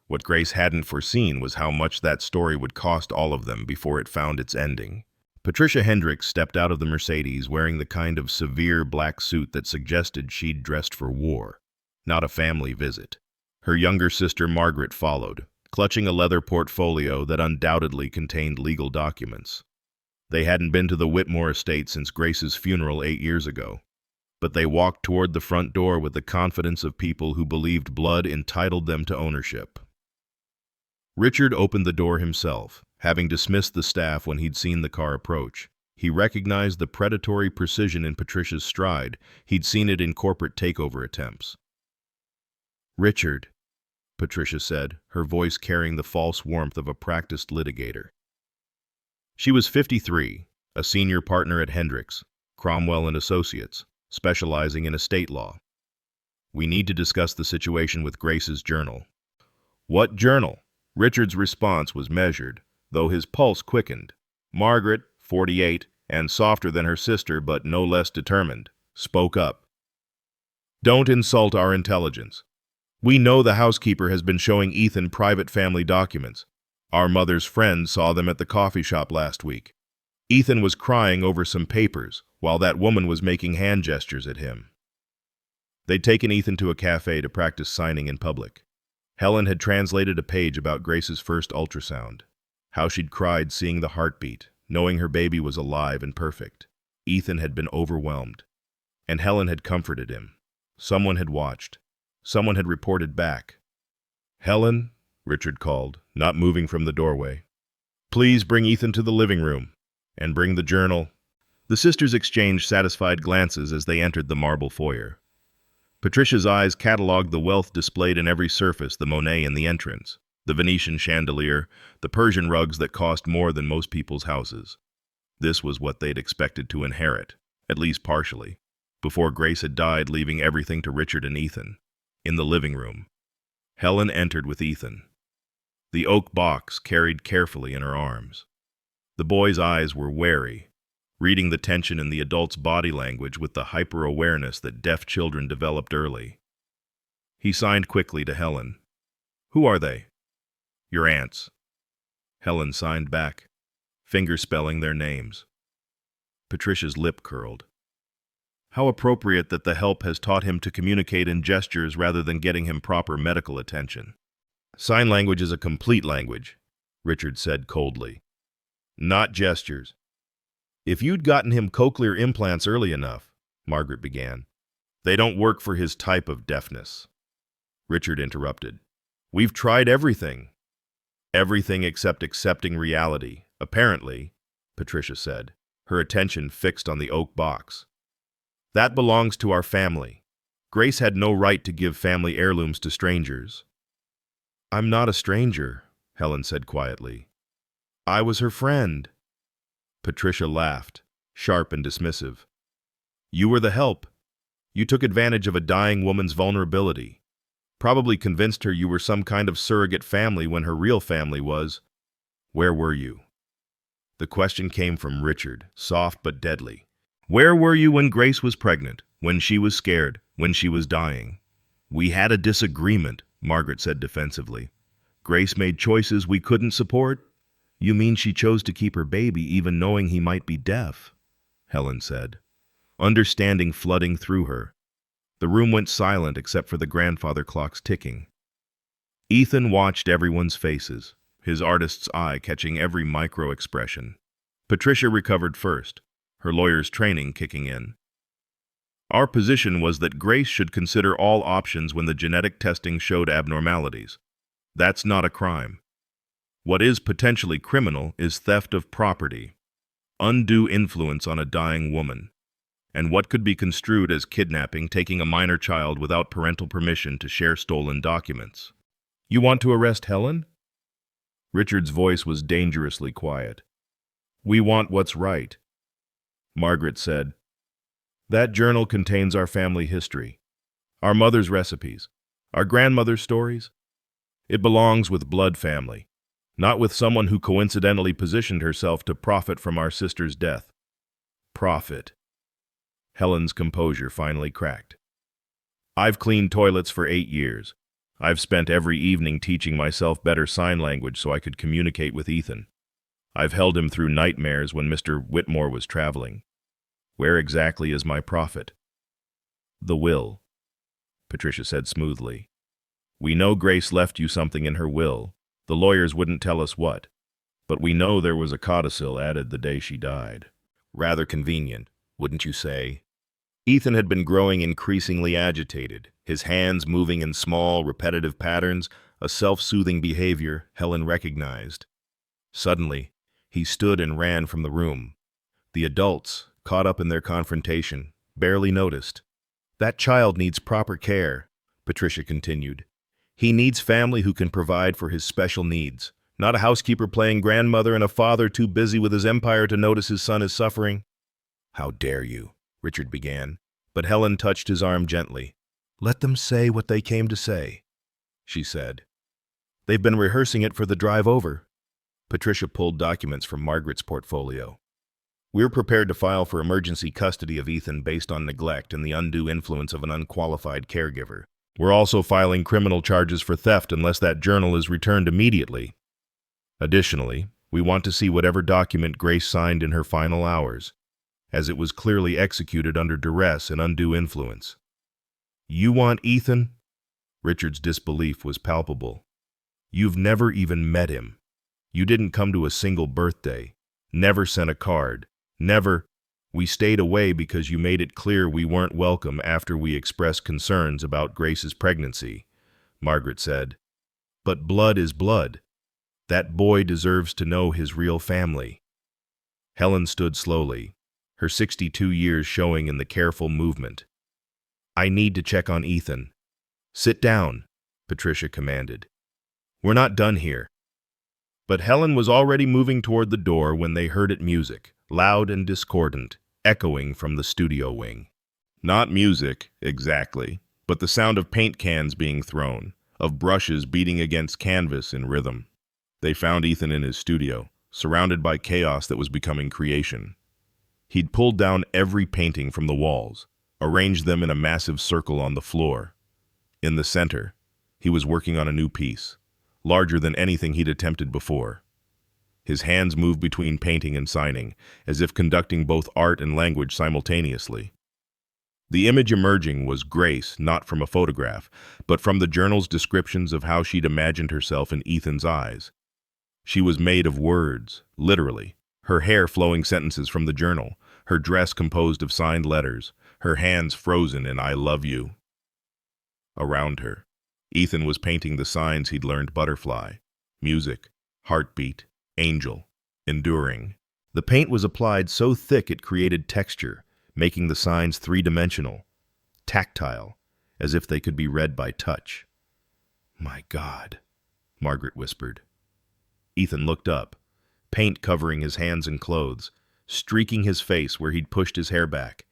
What Grace hadn't foreseen was how much that story would cost all of them before it found its ending. Patricia Hendricks stepped out of the Mercedes wearing the kind of severe black suit that suggested she'd dressed for war, not a family visit. Her younger sister Margaret followed, clutching a leather portfolio that undoubtedly contained legal documents. They hadn't been to the Whitmore estate since Grace's funeral 8 years ago, but they walked toward the front door with the confidence of people who believed blood entitled them to ownership. Richard opened the door himself, having dismissed the staff when he'd seen the car approach. He recognized the predatory precision in Patricia's stride. He'd seen it in corporate takeover attempts. "Richard," Patricia said, her voice carrying the false warmth of a practiced litigator. She was 53, a senior partner at Hendricks, Cromwell and Associates, specializing in estate law. "We need to discuss the situation with Grace's journal." "What journal?" Richard's response was measured, though his pulse quickened. Margaret, 48, and softer than her sister but no less determined, spoke up. "Don't insult our intelligence. We know the housekeeper has been showing Ethan private family documents. Our mother's friend saw them at the coffee shop last week. Ethan was crying over some papers while that woman was making hand gestures at him." They'd taken Ethan to a cafe to practice signing in public. Helen had translated a page about Grace's first ultrasound, how she'd cried seeing the heartbeat, knowing her baby was alive and perfect. Ethan had been overwhelmed, and Helen had comforted him. Someone had watched. Someone had reported back. "Helen," Richard called, not moving from the doorway, "please bring Ethan to the living room, and bring the journal." The sisters exchanged satisfied glances as they entered the marble foyer. Patricia's eyes catalogued the wealth displayed in every surface: the Monet in the entrance, the Venetian chandelier, the Persian rugs that cost more than most people's houses. This was what they'd expected to inherit, at least partially, before Grace had died, leaving everything to Richard and Ethan. In the living room, Helen entered with Ethan, the oak box carried carefully in her arms. The boy's eyes were wary, reading the tension in the adult's body language with the hyper-awareness that deaf children developed early. He signed quickly to Helen. "Who are they?" "Your aunts." Helen signed back, finger-spelling their names. Patricia's lip curled. How appropriate that the help has taught him to communicate in gestures rather than getting him proper medical attention. "Sign language is a complete language," Richard said coldly. "Not gestures." "If you'd gotten him cochlear implants early enough," Margaret began. "They don't work for his type of deafness." Richard interrupted. "We've tried everything." "Everything except accepting reality, apparently," Patricia said, her attention fixed on the oak box. "That belongs to our family. Grace had no right to give family heirlooms to strangers." "I'm not a stranger," Helen said quietly. "I was her friend." Patricia laughed, sharp and dismissive. "You were the help. You took advantage of a dying woman's vulnerability. Probably convinced her you were some kind of surrogate family when her real family was... Where were you?" The question came from Richard, soft but deadly. "Where were you when Grace was pregnant, when she was scared, when she was dying?" "We had a disagreement," Margaret said defensively. "Grace made choices we couldn't support." "You mean she chose to keep her baby even knowing he might be deaf?" Helen said, understanding flooding through her. The room went silent except for the grandfather clock's ticking. Ethan watched everyone's faces, his artist's eye catching every micro-expression. Patricia recovered first, her lawyer's training kicking in. "Our position was that Grace should consider all options when the genetic testing showed abnormalities. That's not a crime. What is potentially criminal is theft of property, undue influence on a dying woman, and what could be construed as kidnapping, taking a minor child without parental permission to share stolen documents." "You want to arrest Helen?" Richard's voice was dangerously quiet. "We want what's right." Margaret said, "That journal contains our family history, our mother's recipes, our grandmother's stories. It belongs with blood family, not with someone who coincidentally positioned herself to profit from our sister's death." "Profit." Helen's composure finally cracked. "I've cleaned toilets for 8 years. I've spent every evening teaching myself better sign language so I could communicate with Ethan. I've held him through nightmares when Mr. Whitmore was traveling. Where exactly is my profit?" "The will," Patricia said smoothly. "We know Grace left you something in her will. The lawyers wouldn't tell us what. But we know there was a codicil added the day she died." "Rather convenient, wouldn't you say?" Ethan had been growing increasingly agitated, his hands moving in small, repetitive patterns, a self-soothing behavior Helen recognized. Suddenly, he stood and ran from the room. The adults, caught up in their confrontation, barely noticed. "That child needs proper care," Patricia continued. "He needs family who can provide for his special needs, not a housekeeper playing grandmother and a father too busy with his empire to notice his son is suffering." "How dare you?" Richard began, but Helen touched his arm gently. "Let them say what they came to say," she said. "They've been rehearsing it for the drive over." Patricia pulled documents from Margaret's portfolio. "We're prepared to file for emergency custody of Ethan based on neglect and the undue influence of an unqualified caregiver. We're also filing criminal charges for theft unless that journal is returned immediately. Additionally, we want to see whatever document Grace signed in her final hours, as it was clearly executed under duress and undue influence." "You want Ethan?" Richard's disbelief was palpable. "You've never even met him. You didn't come to a single birthday, never sent a card, never... We stayed away because you made it clear we weren't welcome after we expressed concerns about Grace's pregnancy," Margaret said. "But blood is blood. That boy deserves to know his real family." Helen stood slowly, her 62 years showing in the careful movement. "I need to check on Ethan." "Sit down," Patricia commanded. "We're not done here." But Helen was already moving toward the door when they heard it music, loud and discordant, echoing from the studio wing. Not music, exactly, but the sound of paint cans being thrown, of brushes beating against canvas in rhythm. They found Ethan in his studio, surrounded by chaos that was becoming creation. He'd pulled down every painting from the walls, arranged them in a massive circle on the floor. In the center, he was working on a new piece, larger than anything he'd attempted before. His hands moved between painting and signing, as if conducting both art and language simultaneously. The image emerging was Grace, not from a photograph, but from the journal's descriptions of how she'd imagined herself in Ethan's eyes. She was made of words, literally, her hair flowing sentences from the journal, her dress composed of signed letters, her hands frozen in "I love you." Around her, Ethan was painting the signs he'd learned: butterfly, music, heartbeat, angel, enduring. The paint was applied so thick it created texture, making the signs three-dimensional, tactile, as if they could be read by touch. "My God," Margaret whispered. Ethan looked up, paint covering his hands and clothes, streaking his face where he'd pushed his hair back.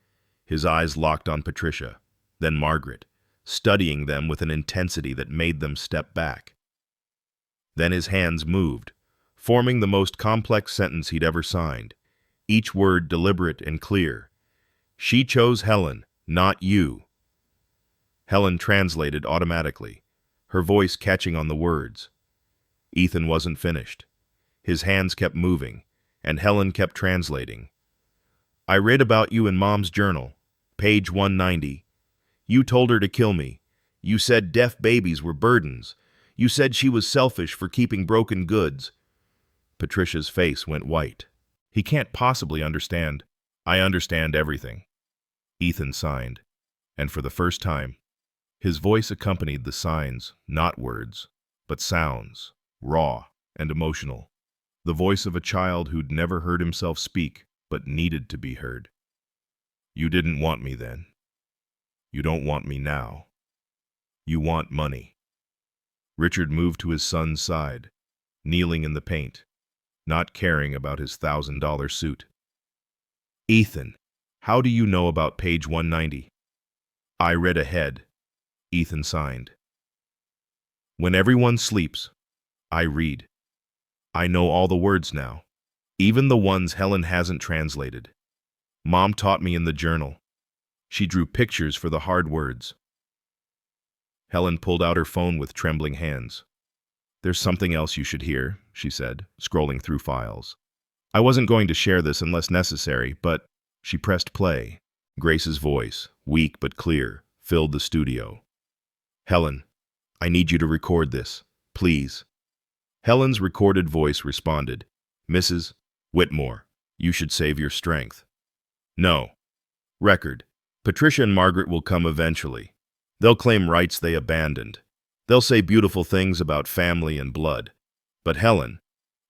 His eyes locked on Patricia, then Margaret, studying them with an intensity that made them step back. Then his hands moved, forming the most complex sentence he'd ever signed, each word deliberate and clear. "She chose Helen, not you." Helen translated automatically, her voice catching on the words. Ethan wasn't finished. His hands kept moving, and Helen kept translating. "I read about you in Mom's journal, page 190. You told her to kill me. You said deaf babies were burdens. You said she was selfish for keeping broken goods." Patricia's face went white. "He can't possibly understand." "I understand everything," Ethan signed, and for the first time, his voice accompanied the signs, not words, but sounds, raw and emotional. The voice of a child who'd never heard himself speak, but needed to be heard. "You didn't want me then. You don't want me now. You want money." Richard moved to his son's side, kneeling in the paint, not caring about his $1,000 suit. "Ethan, how do you know about page 190? "I read ahead," Ethan signed. "When everyone sleeps, I read. I know all the words now, even the ones Helen hasn't translated. Mom taught me in the journal. She drew pictures for the hard words." Helen pulled out her phone with trembling hands. "There's something else you should hear," she said, scrolling through files. "I wasn't going to share this unless necessary, but..." She pressed play. Grace's voice, weak but clear, filled the studio. "Helen, I need you to record this, please." Helen's recorded voice responded, "Mrs. Whitmore, you should save your strength." "No." Record. "Patricia and Margaret will come eventually. They'll claim rights they abandoned. They'll say beautiful things about family and blood. But Helen,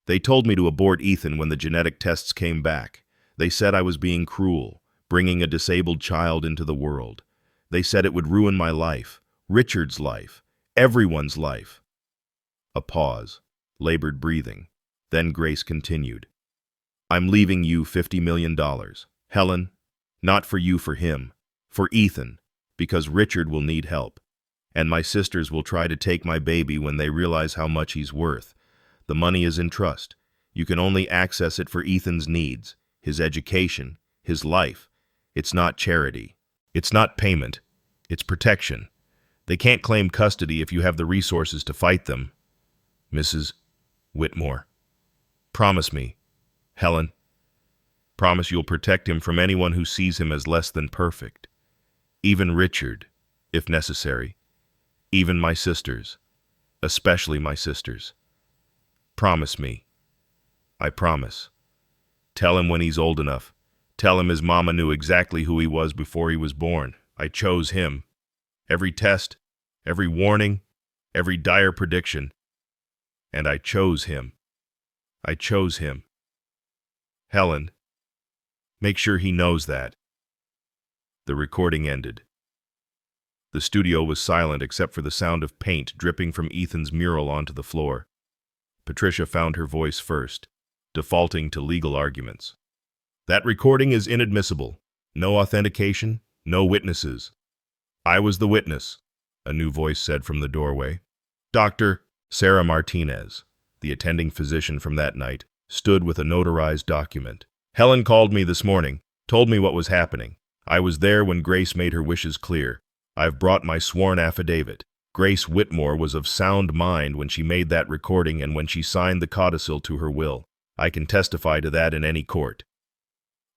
they told me to abort Ethan when the genetic tests came back. They said I was being cruel, bringing a disabled child into the world. They said it would ruin my life, Richard's life, everyone's life." A pause, labored breathing. Then Grace continued. "I'm leaving you $50 million. Helen, not for you, for him, for Ethan, because Richard will need help. And my sisters will try to take my baby when they realize how much he's worth. The money is in trust. You can only access it for Ethan's needs, his education, his life. It's not charity. It's not payment. It's protection. They can't claim custody if you have the resources to fight them. Mrs. Whitmore, promise me, Helen. Promise you'll protect him from anyone who sees him as less than perfect. Even Richard, if necessary. Even my sisters, especially my sisters. Promise me. I promise. Tell him when he's old enough. Tell him his mama knew exactly who he was before he was born. I chose him. Every test, every warning, every dire prediction. And I chose him. I chose him. Helen, make sure he knows that." The recording ended. The studio was silent except for the sound of paint dripping from Ethan's mural onto the floor. Patricia found her voice first, defaulting to legal arguments. "That recording is inadmissible. No authentication, no witnesses." "I was the witness," a new voice said from the doorway. Dr. Sarah Martinez, the attending physician from that night, stood with a notarized document. "Helen called me this morning. Told me what was happening. I was there when Grace made her wishes clear. I've brought my sworn affidavit. Grace Whitmore was of sound mind when she made that recording and when she signed the codicil to her will. I can testify to that in any court."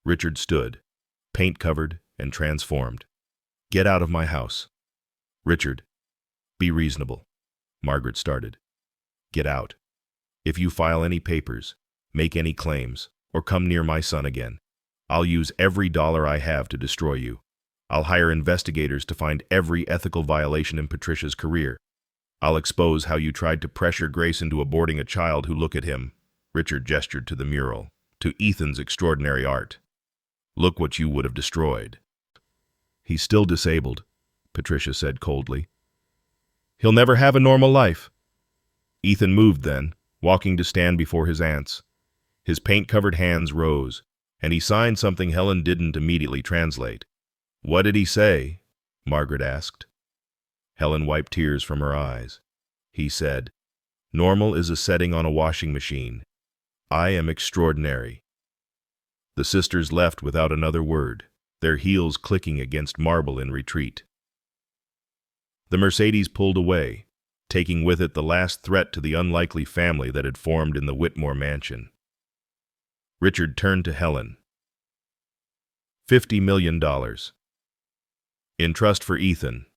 Richard stood, paint-covered and transformed. "Get out of my house." "Richard, be reasonable," Margaret started. "Get out. If you file any papers, make any claims, or come near my son again, I'll use every dollar I have to destroy you. I'll hire investigators to find every ethical violation in Patricia's career. I'll expose how you tried to pressure Grace into aborting a child who, look at him." Richard gestured to the mural, to Ethan's extraordinary art. "Look what you would have destroyed." "He's still disabled," Patricia said coldly. "He'll never have a normal life." Ethan moved then, walking to stand before his aunts. His paint-covered hands rose, and he signed something Helen didn't immediately translate. "What did he say?" Margaret asked. Helen wiped tears from her eyes. He said, "Normal is a setting on a washing machine. I am extraordinary." The sisters left without another word, their heels clicking against marble in retreat. The Mercedes pulled away, taking with it the last threat to the unlikely family that had formed in the Whitmore mansion. Richard turned to Helen. $50 million. In trust for Ethan.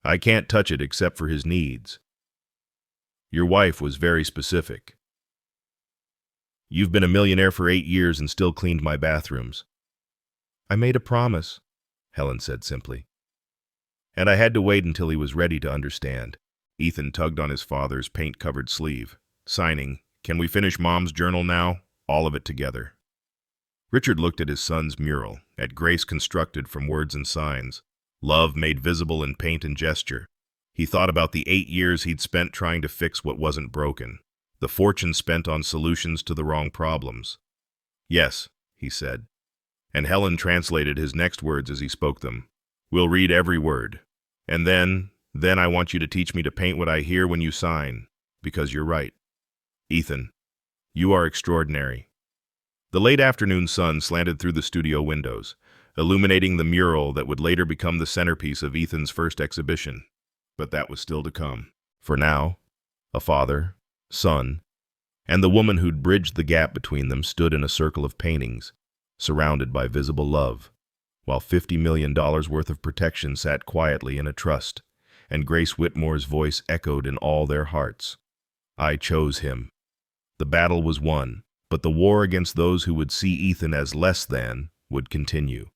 I can't touch it except for his needs. Your wife was very specific. You've been a millionaire for 8 years and still cleaned my bathrooms." "I made a promise," Helen said simply. "And I had to wait until he was ready to understand." Ethan tugged on his father's paint-covered sleeve, signing, "Can we finish Mom's journal now? All of it together." Richard looked at his son's mural, at grace constructed from words and signs, love made visible in paint and gesture. He thought about the 8 years he'd spent trying to fix what wasn't broken, the fortune spent on solutions to the wrong problems. "Yes," he said, and Helen translated his next words as he spoke them. "We'll read every word. And then I want you to teach me to paint what I hear when you sign, because you're right. Ethan, you are extraordinary." The late afternoon sun slanted through the studio windows, illuminating the mural that would later become the centerpiece of Ethan's first exhibition. But that was still to come. For now, a father, son, and the woman who'd bridged the gap between them stood in a circle of paintings, surrounded by visible love, while $50 million worth of protection sat quietly in a trust, and Grace Whitmore's voice echoed in all their hearts. "I chose him." The battle was won, but the war against those who would see Ethan as less than would continue.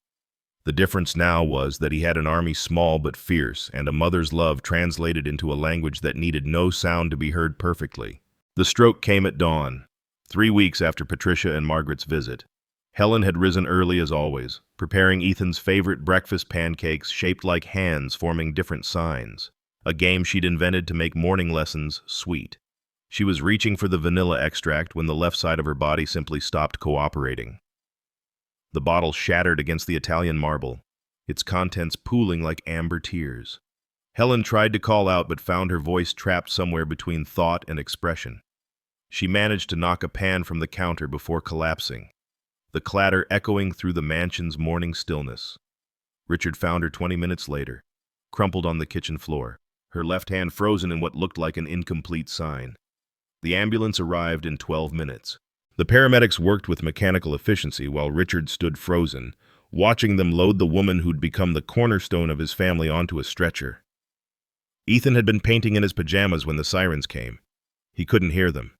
The difference now was that he had an army small but fierce, and a mother's love translated into a language that needed no sound to be heard perfectly. The stroke came at dawn, 3 weeks after Patricia and Margaret's visit. Helen had risen early as always, preparing Ethan's favorite breakfast pancakes shaped like hands forming different signs, a game she'd invented to make morning lessons sweet. She was reaching for the vanilla extract when the left side of her body simply stopped cooperating. The bottle shattered against the Italian marble, its contents pooling like amber tears. Helen tried to call out but found her voice trapped somewhere between thought and expression. She managed to knock a pan from the counter before collapsing, the clatter echoing through the mansion's morning stillness. Richard found her 20 minutes later, crumpled on the kitchen floor, her left hand frozen in what looked like an incomplete sign. The ambulance arrived in 12 minutes. The paramedics worked with mechanical efficiency while Richard stood frozen, watching them load the woman who'd become the cornerstone of his family onto a stretcher. Ethan had been painting in his pajamas when the sirens came. He couldn't hear them,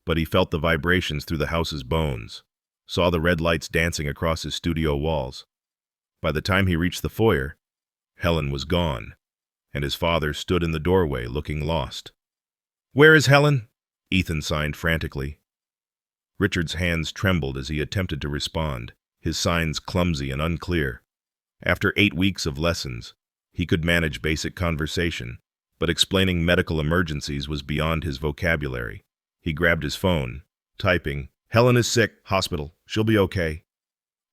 but he felt the vibrations through the house's bones, saw the red lights dancing across his studio walls. By the time he reached the foyer, Helen was gone, and his father stood in the doorway looking lost. "Where is Helen?" Ethan signed frantically. Richard's hands trembled as he attempted to respond, his signs clumsy and unclear. After 8 weeks of lessons, he could manage basic conversation, but explaining medical emergencies was beyond his vocabulary. He grabbed his phone, typing, "Helen is sick, hospital, she'll be okay."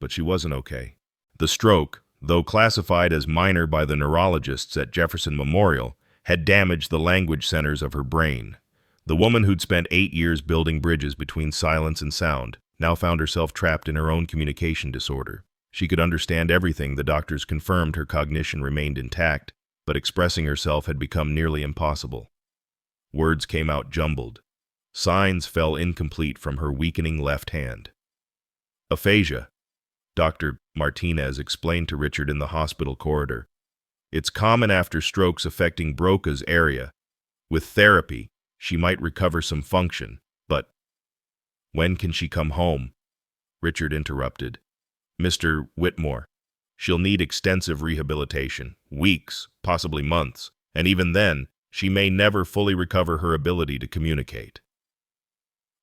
But she wasn't okay. The stroke, though classified as minor by the neurologists at Jefferson Memorial, had damaged the language centers of her brain. The woman who'd spent 8 years building bridges between silence and sound now found herself trapped in her own communication disorder. She could understand everything. The doctors confirmed her cognition remained intact, but expressing herself had become nearly impossible. Words came out jumbled. Signs fell incomplete from her weakening left hand. Aphasia, Dr. Martinez explained to Richard in the hospital corridor. It's common after strokes affecting Broca's area. With therapy, she might recover some function, but when can she come home? Richard interrupted. Mr. Whitmore, she'll need extensive rehabilitation, weeks, possibly months, and even then, she may never fully recover her ability to communicate.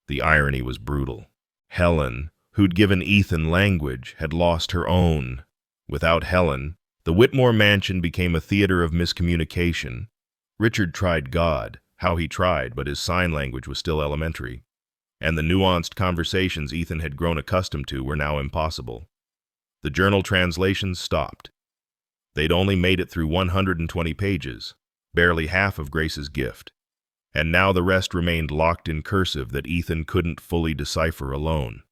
The irony was brutal. Helen, who'd given Ethan language, had lost her own. Without Helen, the Whitmore mansion became a theater of miscommunication. Richard tried God, how he tried, but his sign language was still elementary, and the nuanced conversations Ethan had grown accustomed to were now impossible. The journal translations stopped. They'd only made it through 120 pages, barely half of Grace's gift, and now the rest remained locked in cursive that Ethan couldn't fully decipher alone.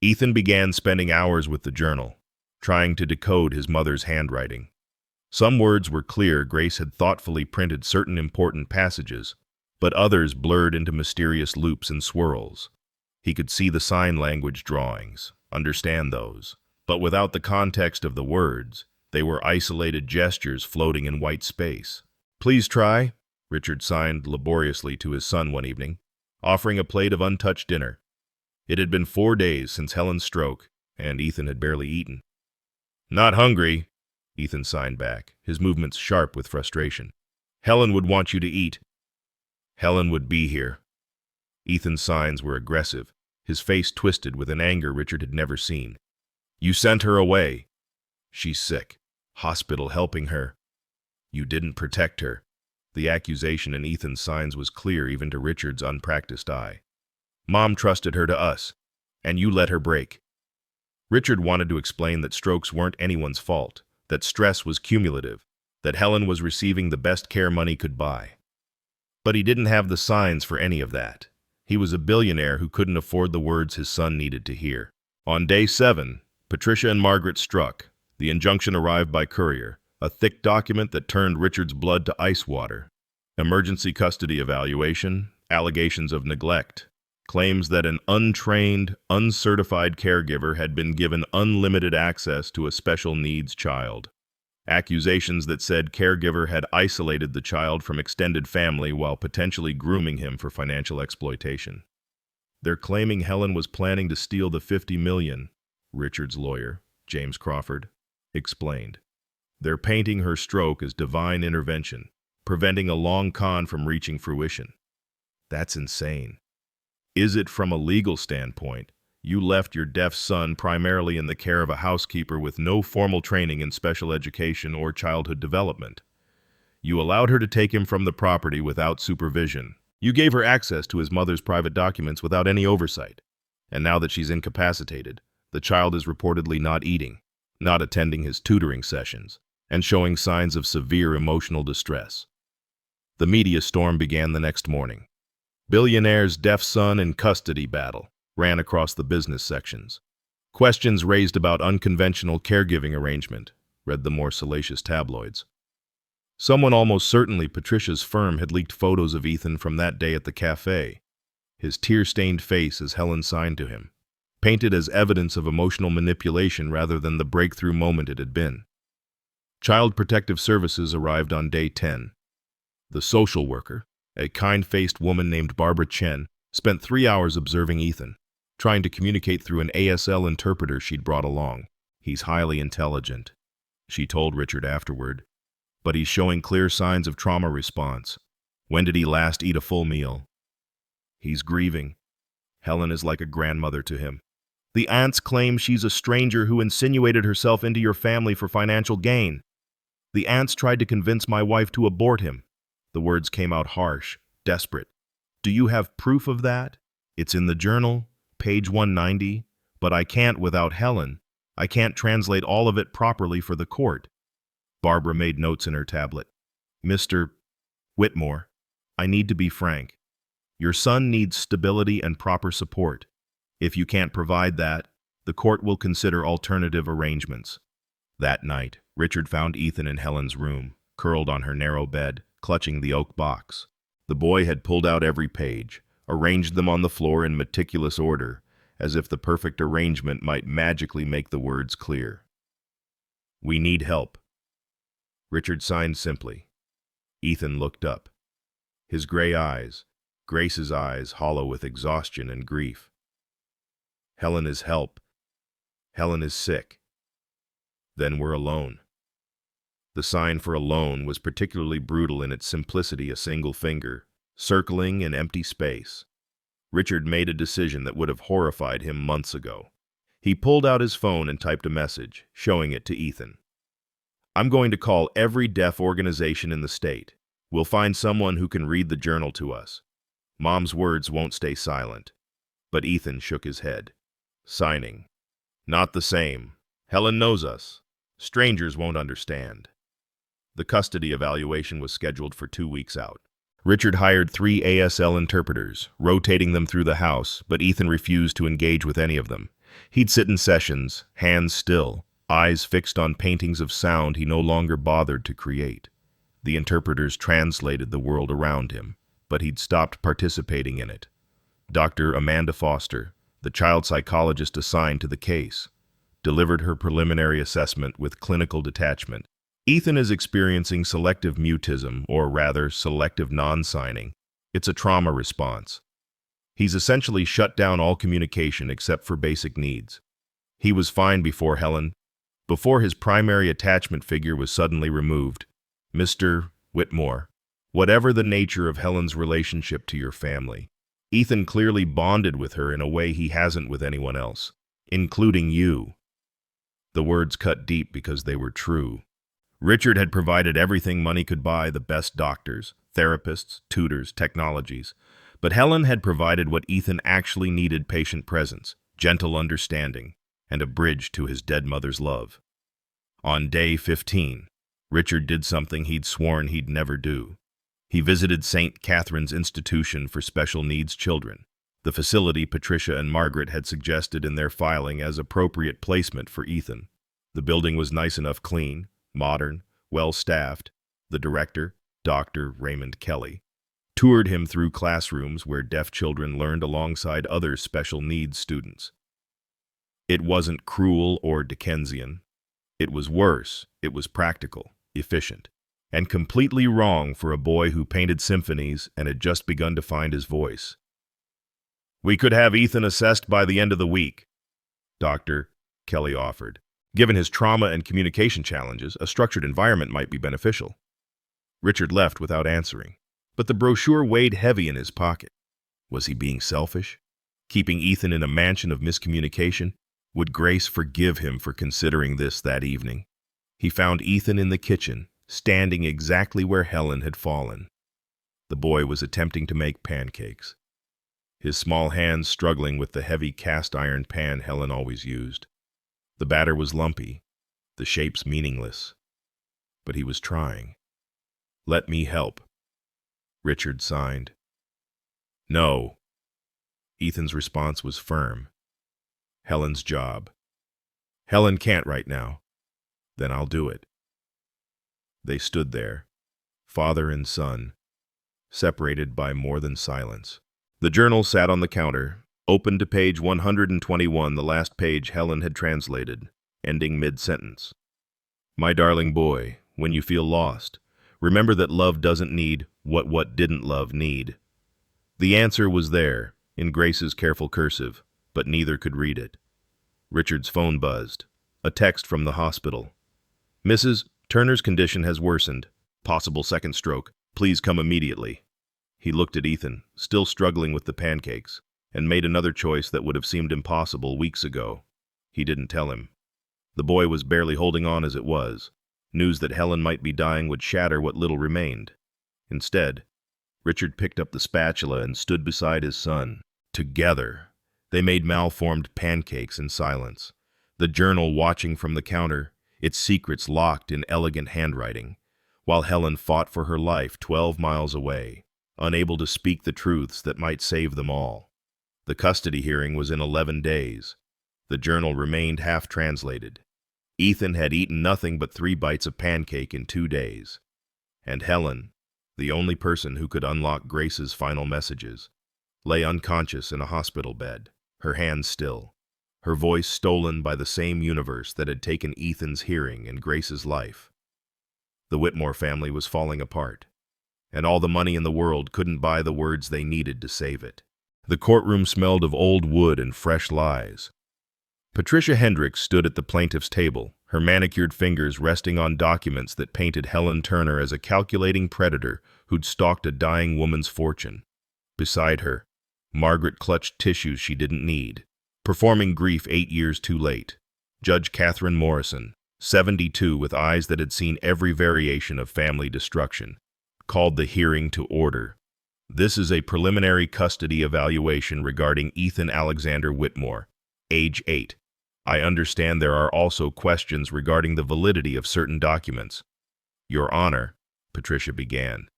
Ethan began spending hours with the journal, trying to decode his mother's handwriting. Some words were clear. Grace had thoughtfully printed certain important passages, but others blurred into mysterious loops and swirls. He could see the sign language drawings, understand those, but without the context of the words, they were isolated gestures floating in white space. "Please try," Richard signed laboriously to his son one evening, offering a plate of untouched dinner. It had been 4 days since Helen's stroke, and Ethan had barely eaten. "Not hungry," Ethan signed back, his movements sharp with frustration. "Helen would want you to eat." "Helen would be here." Ethan's signs were aggressive, his face twisted with an anger Richard had never seen. "You sent her away. She's sick. Hospital helping her. You didn't protect her." The accusation in Ethan's signs was clear even to Richard's unpracticed eye. "Mom trusted her to us, and you let her break." Richard wanted to explain that strokes weren't anyone's fault, that stress was cumulative, that Helen was receiving the best care money could buy. But he didn't have the signs for any of that. He was a billionaire who couldn't afford the words his son needed to hear. On day 7, Patricia and Margaret struck. The injunction arrived by courier, a thick document that turned Richard's blood to ice water. Emergency custody evaluation, allegations of neglect, claims that an untrained, uncertified caregiver had been given unlimited access to a special needs child. Accusations that said caregiver had isolated the child from extended family while potentially grooming him for financial exploitation. They're claiming Helen was planning to steal the $50 million, Richard's lawyer, James Crawford, explained. They're painting her stroke as divine intervention, preventing a long con from reaching fruition. That's insane. Is it from a legal standpoint? You left your deaf son primarily in the care of a housekeeper with no formal training in special education or childhood development. You allowed her to take him from the property without supervision. You gave her access to his mother's private documents without any oversight. And now that she's incapacitated, the child is reportedly not eating, not attending his tutoring sessions, and showing signs of severe emotional distress. The media storm began the next morning. Billionaire's deaf son in custody battle ran across the business sections. Questions raised about unconventional caregiving arrangement, read the more salacious tabloids. Someone almost certainly Patricia's firm had leaked photos of Ethan from that day at the cafe, his tear-stained face as Helen signed to him, painted as evidence of emotional manipulation rather than the breakthrough moment it had been. Child Protective Services arrived on day 10. The social worker, a kind-faced woman named Barbara Chen, spent 3 hours observing Ethan, trying to communicate through an ASL interpreter she'd brought along. "He's highly intelligent," she told Richard afterward, "but he's showing clear signs of trauma response. When did he last eat a full meal? He's grieving. Helen is like a grandmother to him. The aunts claim she's a stranger who insinuated herself into your family for financial gain. The aunts tried to convince my wife to abort him." The words came out harsh, desperate. "Do you have proof of that? It's in the journal, page 190, but I can't without Helen. I can't translate all of it properly for the court." Barbara made notes in her tablet. "Mr. Whitmore, I need to be frank. Your son needs stability and proper support. If you can't provide that, the court will consider alternative arrangements. That night, Richard found Ethan in Helen's room, curled on her narrow bed, clutching the oak box. The boy had pulled out every page, arranged them on the floor in meticulous order, as if the perfect arrangement might magically make the words clear. "We need help." Richard signed simply. Ethan looked up. His gray eyes, Grace's eyes hollow with exhaustion and grief. "Helen is help. Helen is sick. Then we're alone." The sign for alone was particularly brutal in its simplicity, a single finger, circling an empty space. Richard made a decision that would have horrified him months ago. He pulled out his phone and typed a message, showing it to Ethan. "I'm going to call every deaf organization in the state. We'll find someone who can read the journal to us. Mom's words won't stay silent." But Ethan shook his head. Signing. "Not the same. Helen knows us. Strangers won't understand." The custody evaluation was scheduled for 2 weeks out. Richard hired 3 ASL interpreters, rotating them through the house, but Ethan refused to engage with any of them. He'd sit in sessions, hands still, eyes fixed on paintings of sound he no longer bothered to create. The interpreters translated the world around him, but he'd stopped participating in it. Dr. Amanda Foster, the child psychologist assigned to the case, delivered her preliminary assessment with clinical detachment. "Ethan is experiencing selective mutism, or rather, selective non-signing. It's a trauma response. He's essentially shut down all communication except for basic needs. He was fine before his primary attachment figure was suddenly removed. Mr. Whitmore, whatever the nature of Helen's relationship to your family, Ethan clearly bonded with her in a way he hasn't with anyone else, including you." The words cut deep because they were true. Richard had provided everything money could buy: the best doctors, therapists, tutors, technologies. But Helen had provided what Ethan actually needed: patient presence, gentle understanding, and a bridge to his dead mother's love. On day 15, Richard did something he'd sworn he'd never do. He visited St. Catherine's Institution for Special Needs Children, the facility Patricia and Margaret had suggested in their filing as appropriate placement for Ethan. The building was nice enough clean, modern, well-staffed. The director, Dr. Raymond Kelly, toured him through classrooms where deaf children learned alongside other special needs students. It wasn't cruel or Dickensian. It was worse. It was practical, efficient, and completely wrong for a boy who painted symphonies and had just begun to find his voice. "We could have Ethan assessed by the end of the week," Dr. Kelly offered. Given his trauma and communication challenges, a structured environment might be beneficial. Richard left without answering, but the brochure weighed heavy in his pocket. Was he being selfish? Keeping Ethan in a mansion of miscommunication? Would Grace forgive him for considering this that evening? He found Ethan in the kitchen, standing exactly where Helen had fallen. The boy was attempting to make pancakes, his small hands struggling with the heavy cast-iron pan Helen always used. The batter was lumpy, the shapes meaningless, but he was trying. "Let me help," Richard signed. "No." Ethan's response was firm. "Helen's job. Helen can't right now. Then I'll do it." They stood there, father and son, separated by more than silence. The journal sat on the counter, open to page 121, the last page Helen had translated, ending mid-sentence. "My darling boy, when you feel lost, remember that love doesn't need what didn't love need." The answer was there, in Grace's careful cursive, but neither could read it. Richard's phone buzzed. A text from the hospital. "Mrs. Turner's condition has worsened. Possible second stroke. Please come immediately." He looked at Ethan, still struggling with the pancakes, and made another choice that would have seemed impossible weeks ago. He didn't tell him. The boy was barely holding on as it was. News that Helen might be dying would shatter what little remained. Instead, Richard picked up the spatula and stood beside his son. Together, they made malformed pancakes in silence, the journal watching from the counter, its secrets locked in elegant handwriting, while Helen fought for her life 12 miles away, unable to speak the truths that might save them all. The custody hearing was in 11 days. The journal remained half-translated. Ethan had eaten nothing but 3 bites of pancake in 2 days. And Helen, the only person who could unlock Grace's final messages, lay unconscious in a hospital bed, her hands still, her voice stolen by the same universe that had taken Ethan's hearing and Grace's life. The Whitmore family was falling apart, and all the money in the world couldn't buy the words they needed to save it. The courtroom smelled of old wood and fresh lies. Patricia Hendricks stood at the plaintiff's table, her manicured fingers resting on documents that painted Helen Turner as a calculating predator who'd stalked a dying woman's fortune. Beside her, Margaret clutched tissues she didn't need, performing grief 8 years too late. Judge Catherine Morrison, 72, with eyes that had seen every variation of family destruction, called the hearing to order. This is a preliminary custody evaluation regarding Ethan Alexander Whitmore, age 8. I understand there are also questions regarding the validity of certain documents. Your Honor, Patricia began,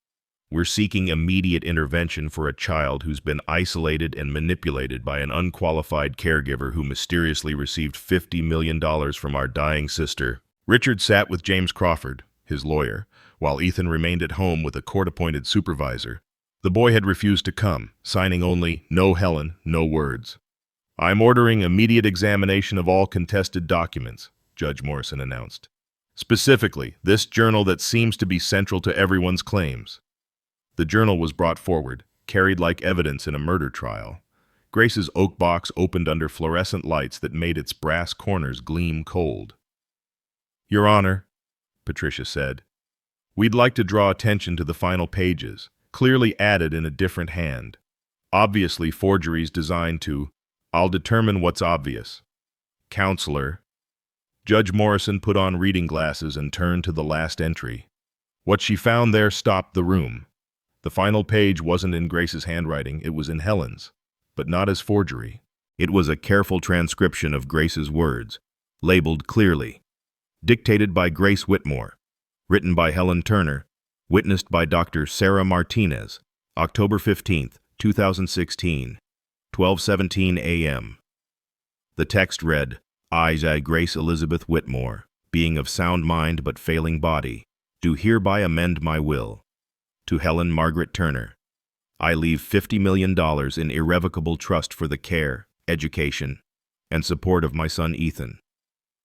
we're seeking immediate intervention for a child who's been isolated and manipulated by an unqualified caregiver who mysteriously received $50 million from our dying sister. Richard sat with James Crawford, his lawyer, while Ethan remained at home with a court-appointed supervisor. The boy had refused to come, signing only, "No Helen, no words." "I'm ordering immediate examination of all contested documents," Judge Morrison announced. "Specifically, this journal that seems to be central to everyone's claims." The journal was brought forward, carried like evidence in a murder trial. Grace's oak box opened under fluorescent lights that made its brass corners gleam cold. "Your Honor," Patricia said, "we'd like to draw attention to the final pages, clearly added in a different hand. Obviously forgeries designed to, I'll determine what's obvious. Counselor." Judge Morrison put on reading glasses and turned to the last entry. What she found there stopped the room. The final page wasn't in Grace's handwriting, it was in Helen's, but not as forgery. It was a careful transcription of Grace's words, labeled clearly. Dictated by Grace Whitmore. Written by Helen Turner. Witnessed by Dr. Sarah Martinez. October 15th, 2016. 12:17 a.m. The text read, I, Grace Elizabeth Whitmore, being of sound mind but failing body, do hereby amend my will. To Helen Margaret Turner, I leave $50 million in irrevocable trust for the care, education, and support of my son Ethan.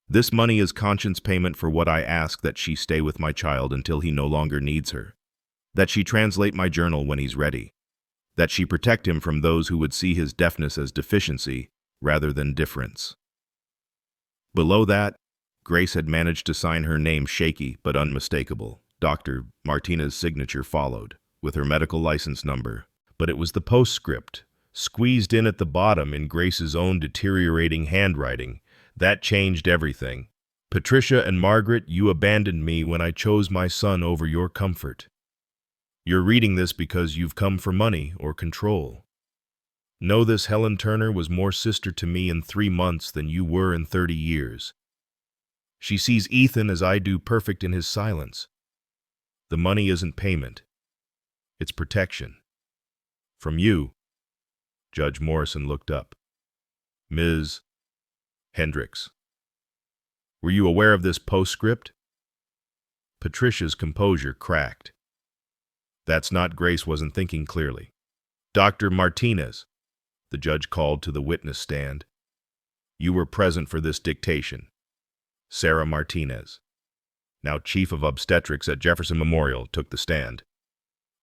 This money is conscience payment for what I ask that she stay with my child until he no longer needs her. That she translate my journal when he's ready. That she protect him from those who would see his deafness as deficiency rather than difference. Below that, Grace had managed to sign her name shaky but unmistakable. Dr. Martinez's signature followed, with her medical license number, but it was the postscript, squeezed in at the bottom in Grace's own deteriorating handwriting, that changed everything. Patricia and Margaret, you abandoned me when I chose my son over your comfort. You're reading this because you've come for money or control. Know this, Helen Turner was more sister to me in 3 months than you were in 30 years. She sees Ethan as I do, perfect in his silence. The money isn't payment. It's protection. From you. Judge Morrison looked up. Ms. Hendricks. Were you aware of this postscript? Patricia's composure cracked. That's not. Grace wasn't thinking clearly. Dr. Martinez, the judge called to the witness stand. You were present for this dictation. Sarah Martinez, now chief of obstetrics at Jefferson Memorial, took the stand.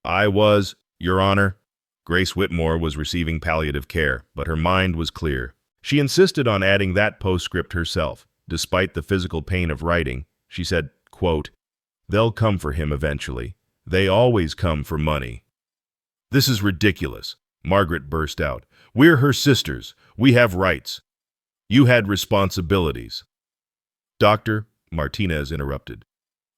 I was, Your Honor. Grace Whitmore was receiving palliative care, but her mind was clear. She insisted on adding that postscript herself. Despite the physical pain of writing, she said, quote, "They'll come for him eventually. They always come for money." This is ridiculous, Margaret burst out. We're her sisters. We have rights. You had responsibilities. Dr. Martinez interrupted.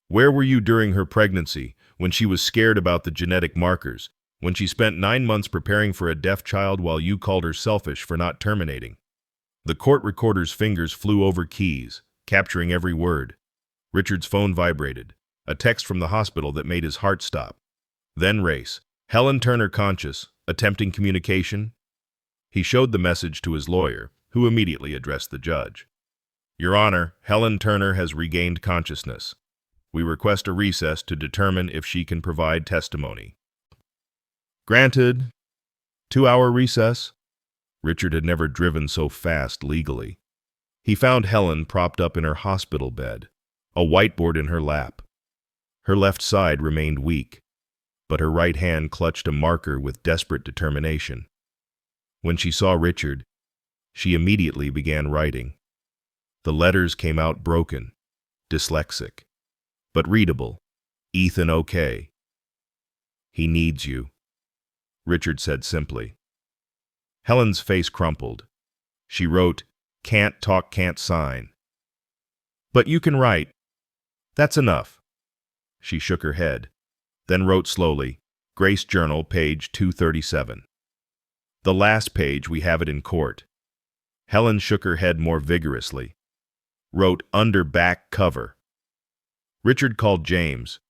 Where were you during her pregnancy, when she was scared about the genetic markers, when she spent 9 months preparing for a deaf child while you called her selfish for not terminating? The court recorder's fingers flew over keys, capturing every word. Richard's phone vibrated, a text from the hospital that made his heart stop. Then race. Helen Turner conscious, attempting communication. He showed the message to his lawyer, who immediately addressed the judge. Your Honor, Helen Turner has regained consciousness. We request a recess to determine if she can provide testimony. Granted. 2-hour recess? Richard had never driven so fast legally. He found Helen propped up in her hospital bed, a whiteboard in her lap. Her left side remained weak, but her right hand clutched a marker with desperate determination. When she saw Richard, she immediately began writing. The letters came out broken, dyslexic, but readable. Ethan, okay. He needs you, Richard said simply. Helen's face crumpled. She wrote, can't talk, can't sign. But you can write. That's enough. She shook her head, then wrote slowly, Grace Journal, page 237. The last page, we have it in court. Helen shook her head more vigorously. Wrote under back cover. Richard called James,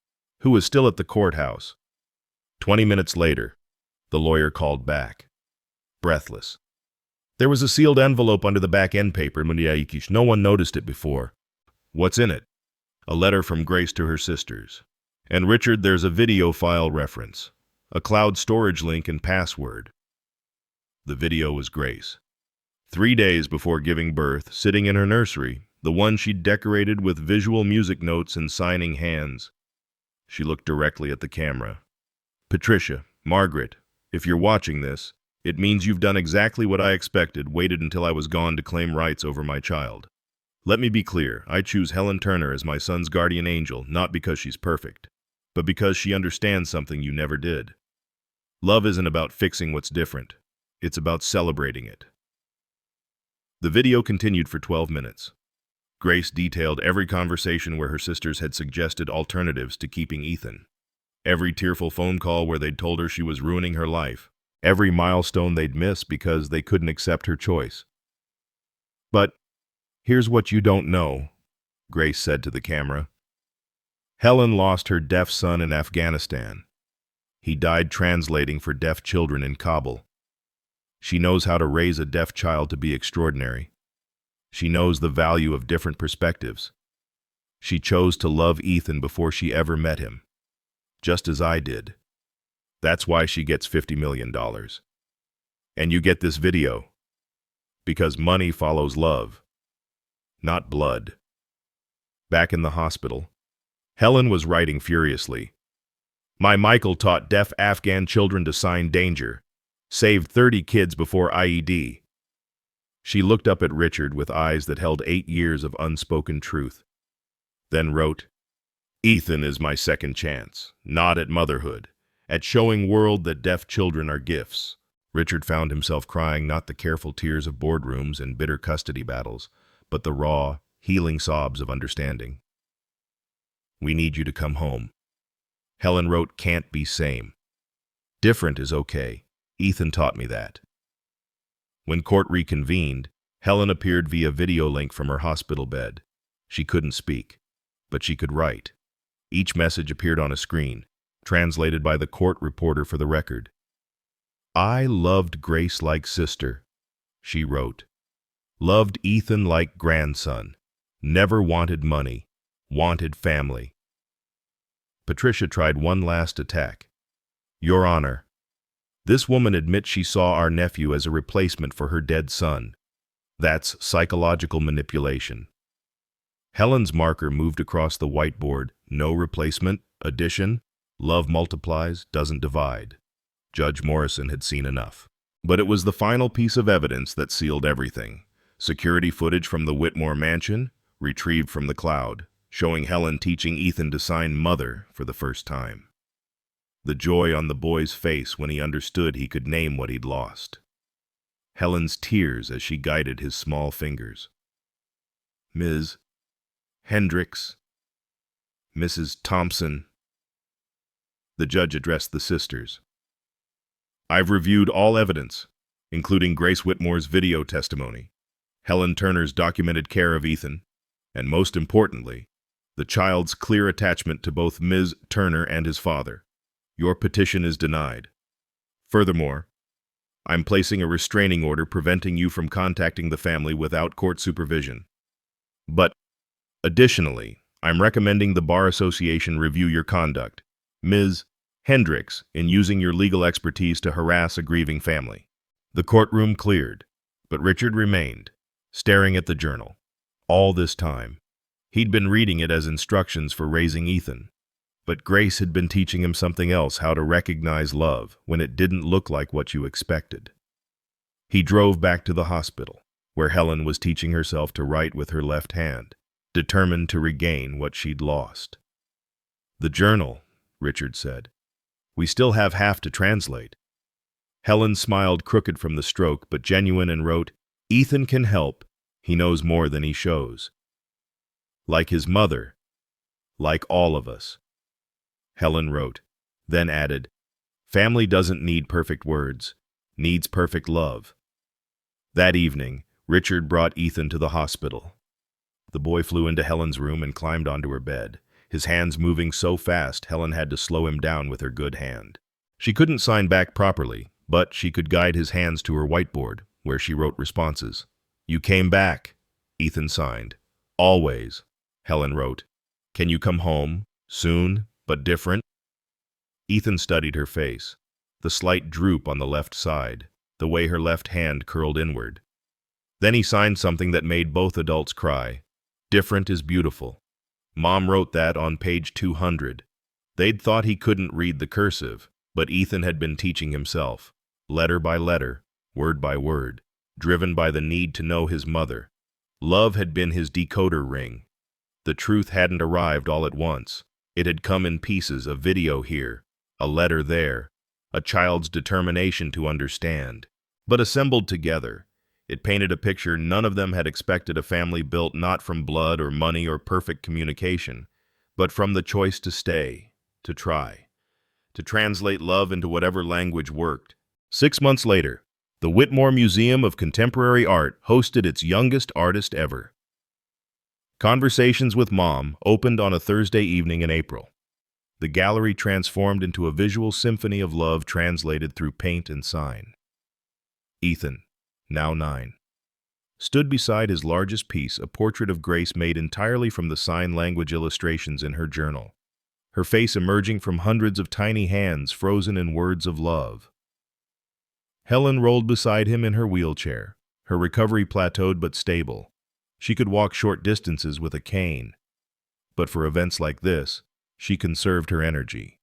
who was still at the courthouse. 20 minutes later, the lawyer called back, breathless. There was a sealed envelope under the back end paper. No one noticed it before. What's in it? A letter from Grace to her sisters. And Richard, there's a video file reference, a cloud storage link and password. The video was Grace. 3 days before giving birth, sitting in her nursery, the one she'd decorated with visual music notes and signing hands. She looked directly at the camera. Patricia, Margaret, if you're watching this, it means you've done exactly what I expected, waited until I was gone to claim rights over my child. Let me be clear, I choose Helen Turner as my son's guardian angel, not because she's perfect, but because she understands something you never did. Love isn't about fixing what's different. It's about celebrating it. The video continued for 12 minutes. Grace detailed every conversation where her sisters had suggested alternatives to keeping Ethan. Every tearful phone call where they'd told her she was ruining her life. Every milestone they'd miss because they couldn't accept her choice. But here's what you don't know, Grace said to the camera. Helen lost her deaf son in Afghanistan. He died translating for deaf children in Kabul. She knows how to raise a deaf child to be extraordinary. She knows the value of different perspectives. She chose to love Ethan before she ever met him, just as I did. That's why she gets $50 million. And you get this video, because money follows love, not blood. Back in the hospital, Helen was writing furiously. My Michael taught deaf Afghan children to sign danger, saved 30 kids before IED. She looked up at Richard with eyes that held 8 years of unspoken truth, then wrote, Ethan is my second chance, not at motherhood, at showing world that deaf children are gifts. Richard found himself crying not the careful tears of boardrooms and bitter custody battles, but the raw, healing sobs of understanding. We need you to come home. Helen wrote, can't be same. Different is okay. Ethan taught me that. When court reconvened, Helen appeared via video link from her hospital bed. She couldn't speak, but she could write. Each message appeared on a screen, translated by the court reporter for the record. I loved Grace like sister, she wrote. Loved Ethan like grandson. Never wanted money. Wanted family. Patricia tried one last attack. Your Honor, this woman admits she saw our nephew as a replacement for her dead son. That's psychological manipulation. Helen's marker moved across the whiteboard. No replacement, addition, love multiplies, doesn't divide. Judge Morrison had seen enough. But it was the final piece of evidence that sealed everything. Security footage from the Whitmore mansion, retrieved from the cloud, showing Helen teaching Ethan to sign mother for the first time. The joy on the boy's face when he understood he could name what he'd lost. Helen's tears as she guided his small fingers. Ms. Hendricks, Mrs. Thompson. The judge addressed the sisters. I've reviewed all evidence, including Grace Whitmore's video testimony, Helen Turner's documented care of Ethan, and most importantly, the child's clear attachment to both Ms. Turner and his father. Your petition is denied. Furthermore, I'm placing a restraining order preventing you from contacting the family without court supervision. But, additionally, I'm recommending the Bar Association review your conduct, Ms. Hendricks, in using your legal expertise to harass a grieving family. The courtroom cleared, but Richard remained, staring at the journal. All this time, he'd been reading it as instructions for raising Ethan. But Grace had been teaching him something else, how to recognize love when it didn't look like what you expected. He drove back to the hospital, where Helen was teaching herself to write with her left hand, determined to regain what she'd lost. "The journal," Richard said. "We still have half to translate." Helen smiled, crooked from the stroke, but genuine, and wrote, "Ethan can help. He knows more than he shows. Like his mother. Like all of us." Helen wrote, then added, "Family doesn't need perfect words, needs perfect love." That evening, Richard brought Ethan to the hospital. The boy flew into Helen's room and climbed onto her bed, his hands moving so fast Helen had to slow him down with her good hand. She couldn't sign back properly, but she could guide his hands to her whiteboard, where she wrote responses. "You came back," Ethan signed. "Always," Helen wrote. "Can you come home? Soon, but different?" Ethan studied her face, the slight droop on the left side, the way her left hand curled inward. Then he signed something that made both adults cry. "Different is beautiful." Mom wrote that on page 200. They'd thought he couldn't read the cursive, but Ethan had been teaching himself, letter by letter, word by word, driven by the need to know his mother. Love had been his decoder ring. The truth hadn't arrived all at once. It had come in pieces, a video here, a letter there, a child's determination to understand. But assembled together, it painted a picture none of them had expected, a family built not from blood or money or perfect communication, but from the choice to stay, to try, to translate love into whatever language worked. 6 months later, the Whitmore Museum of Contemporary Art hosted its youngest artist ever. Conversations with Mom opened on a Thursday evening in April. The gallery transformed into a visual symphony of love translated through paint and sign. Ethan, now 9, stood beside his largest piece, a portrait of Grace made entirely from the sign language illustrations in her journal, her face emerging from hundreds of tiny hands frozen in words of love. Helen rolled beside him in her wheelchair, her recovery plateaued but stable. She could walk short distances with a cane, but for events like this, she conserved her energy.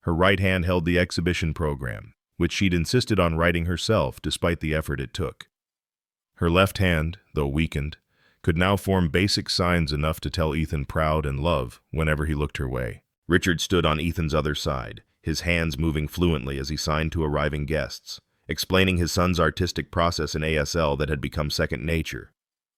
Her right hand held the exhibition program, which she'd insisted on writing herself despite the effort it took. Her left hand, though weakened, could now form basic signs enough to tell Ethan proud and love whenever he looked her way. Richard stood on Ethan's other side, his hands moving fluently as he signed to arriving guests, explaining his son's artistic process in ASL that had become second nature.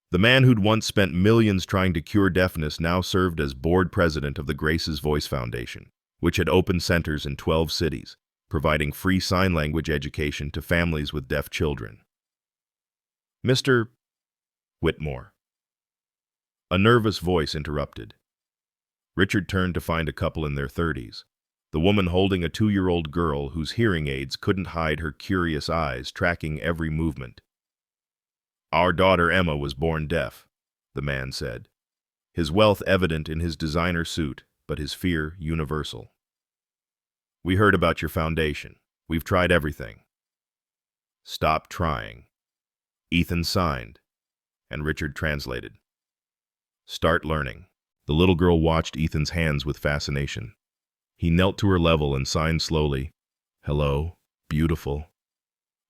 The man who'd once spent millions trying to cure deafness now served as board president of the Grace's Voice Foundation, which had opened centers in 12 cities, providing free sign language education to families with deaf children. "Mr. Whitmore." A nervous voice interrupted. Richard turned to find a couple in their 30s, the woman holding a 2-year-old girl whose hearing aids couldn't hide her curious eyes, tracking every movement. "Our daughter Emma was born deaf," the man said, his wealth evident in his designer suit, but his fear universal. "We heard about your foundation. We've tried everything." "Stop trying." Ethan signed, and Richard translated. "Start learning." The little girl watched Ethan's hands with fascination. He knelt to her level and signed slowly, "Hello, beautiful."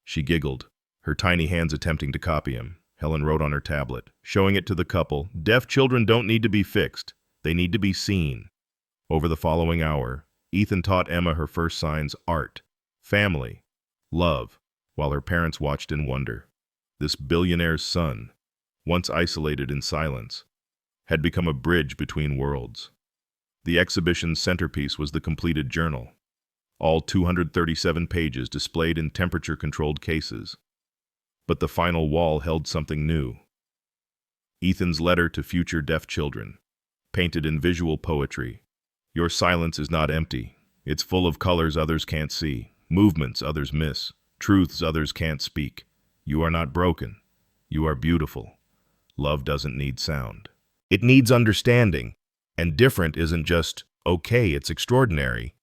She giggled, her tiny hands attempting to copy him. Helen wrote on her tablet, showing it to the couple, "Deaf children don't need to be fixed. They need to be seen." Over the following hour, Ethan taught Emma her first signs: art, family, love, while her parents watched in wonder. This billionaire's son, once isolated in silence, had become a bridge between worlds. The exhibition's centerpiece was the completed journal, all 237 pages displayed in temperature-controlled cases. But the final wall held something new. Ethan's letter to future deaf children, painted in visual poetry. "Your silence is not empty. It's full of colors others can't see, movements others miss, truths others can't speak. You are not broken. You are beautiful. Love doesn't need sound. It needs understanding. And different isn't just okay, it's extraordinary.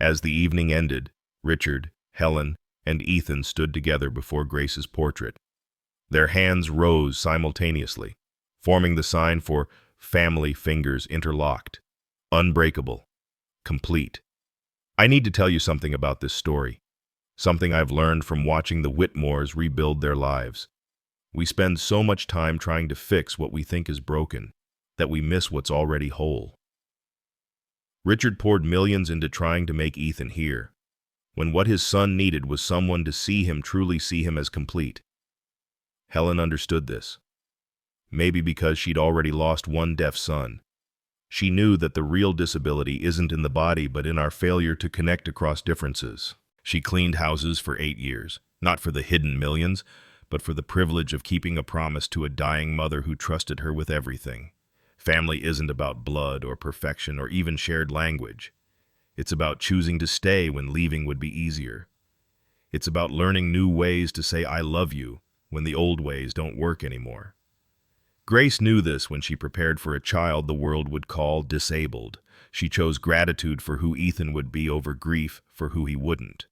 As the evening ended, Richard, Helen, and Ethan stood together before Grace's portrait. Their hands rose simultaneously, forming the sign for family fingers interlocked. Unbreakable. Complete. I need to tell you something about this story. Something I've learned from watching the Whitmores rebuild their lives. We spend so much time trying to fix what we think is broken that we miss what's already whole. Richard poured millions into trying to make Ethan hear, when what his son needed was someone to see him, truly see him as complete. Helen understood this. Maybe because she'd already lost one deaf son. She knew that the real disability isn't in the body but in our failure to connect across differences. She cleaned houses for 8 years, not for the hidden millions, but for the privilege of keeping a promise to a dying mother who trusted her with everything. Family isn't about blood or perfection or even shared language. It's about choosing to stay when leaving would be easier. It's about learning new ways to say I love you when the old ways don't work anymore. Grace knew this when she prepared for a child the world would call disabled. She chose gratitude for who Ethan would be over grief for who he wouldn't.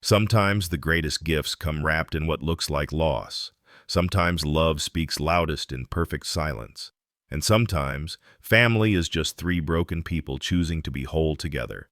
Sometimes the greatest gifts come wrapped in what looks like loss. Sometimes love speaks loudest in perfect silence. And sometimes family is just 3 broken people choosing to be whole together.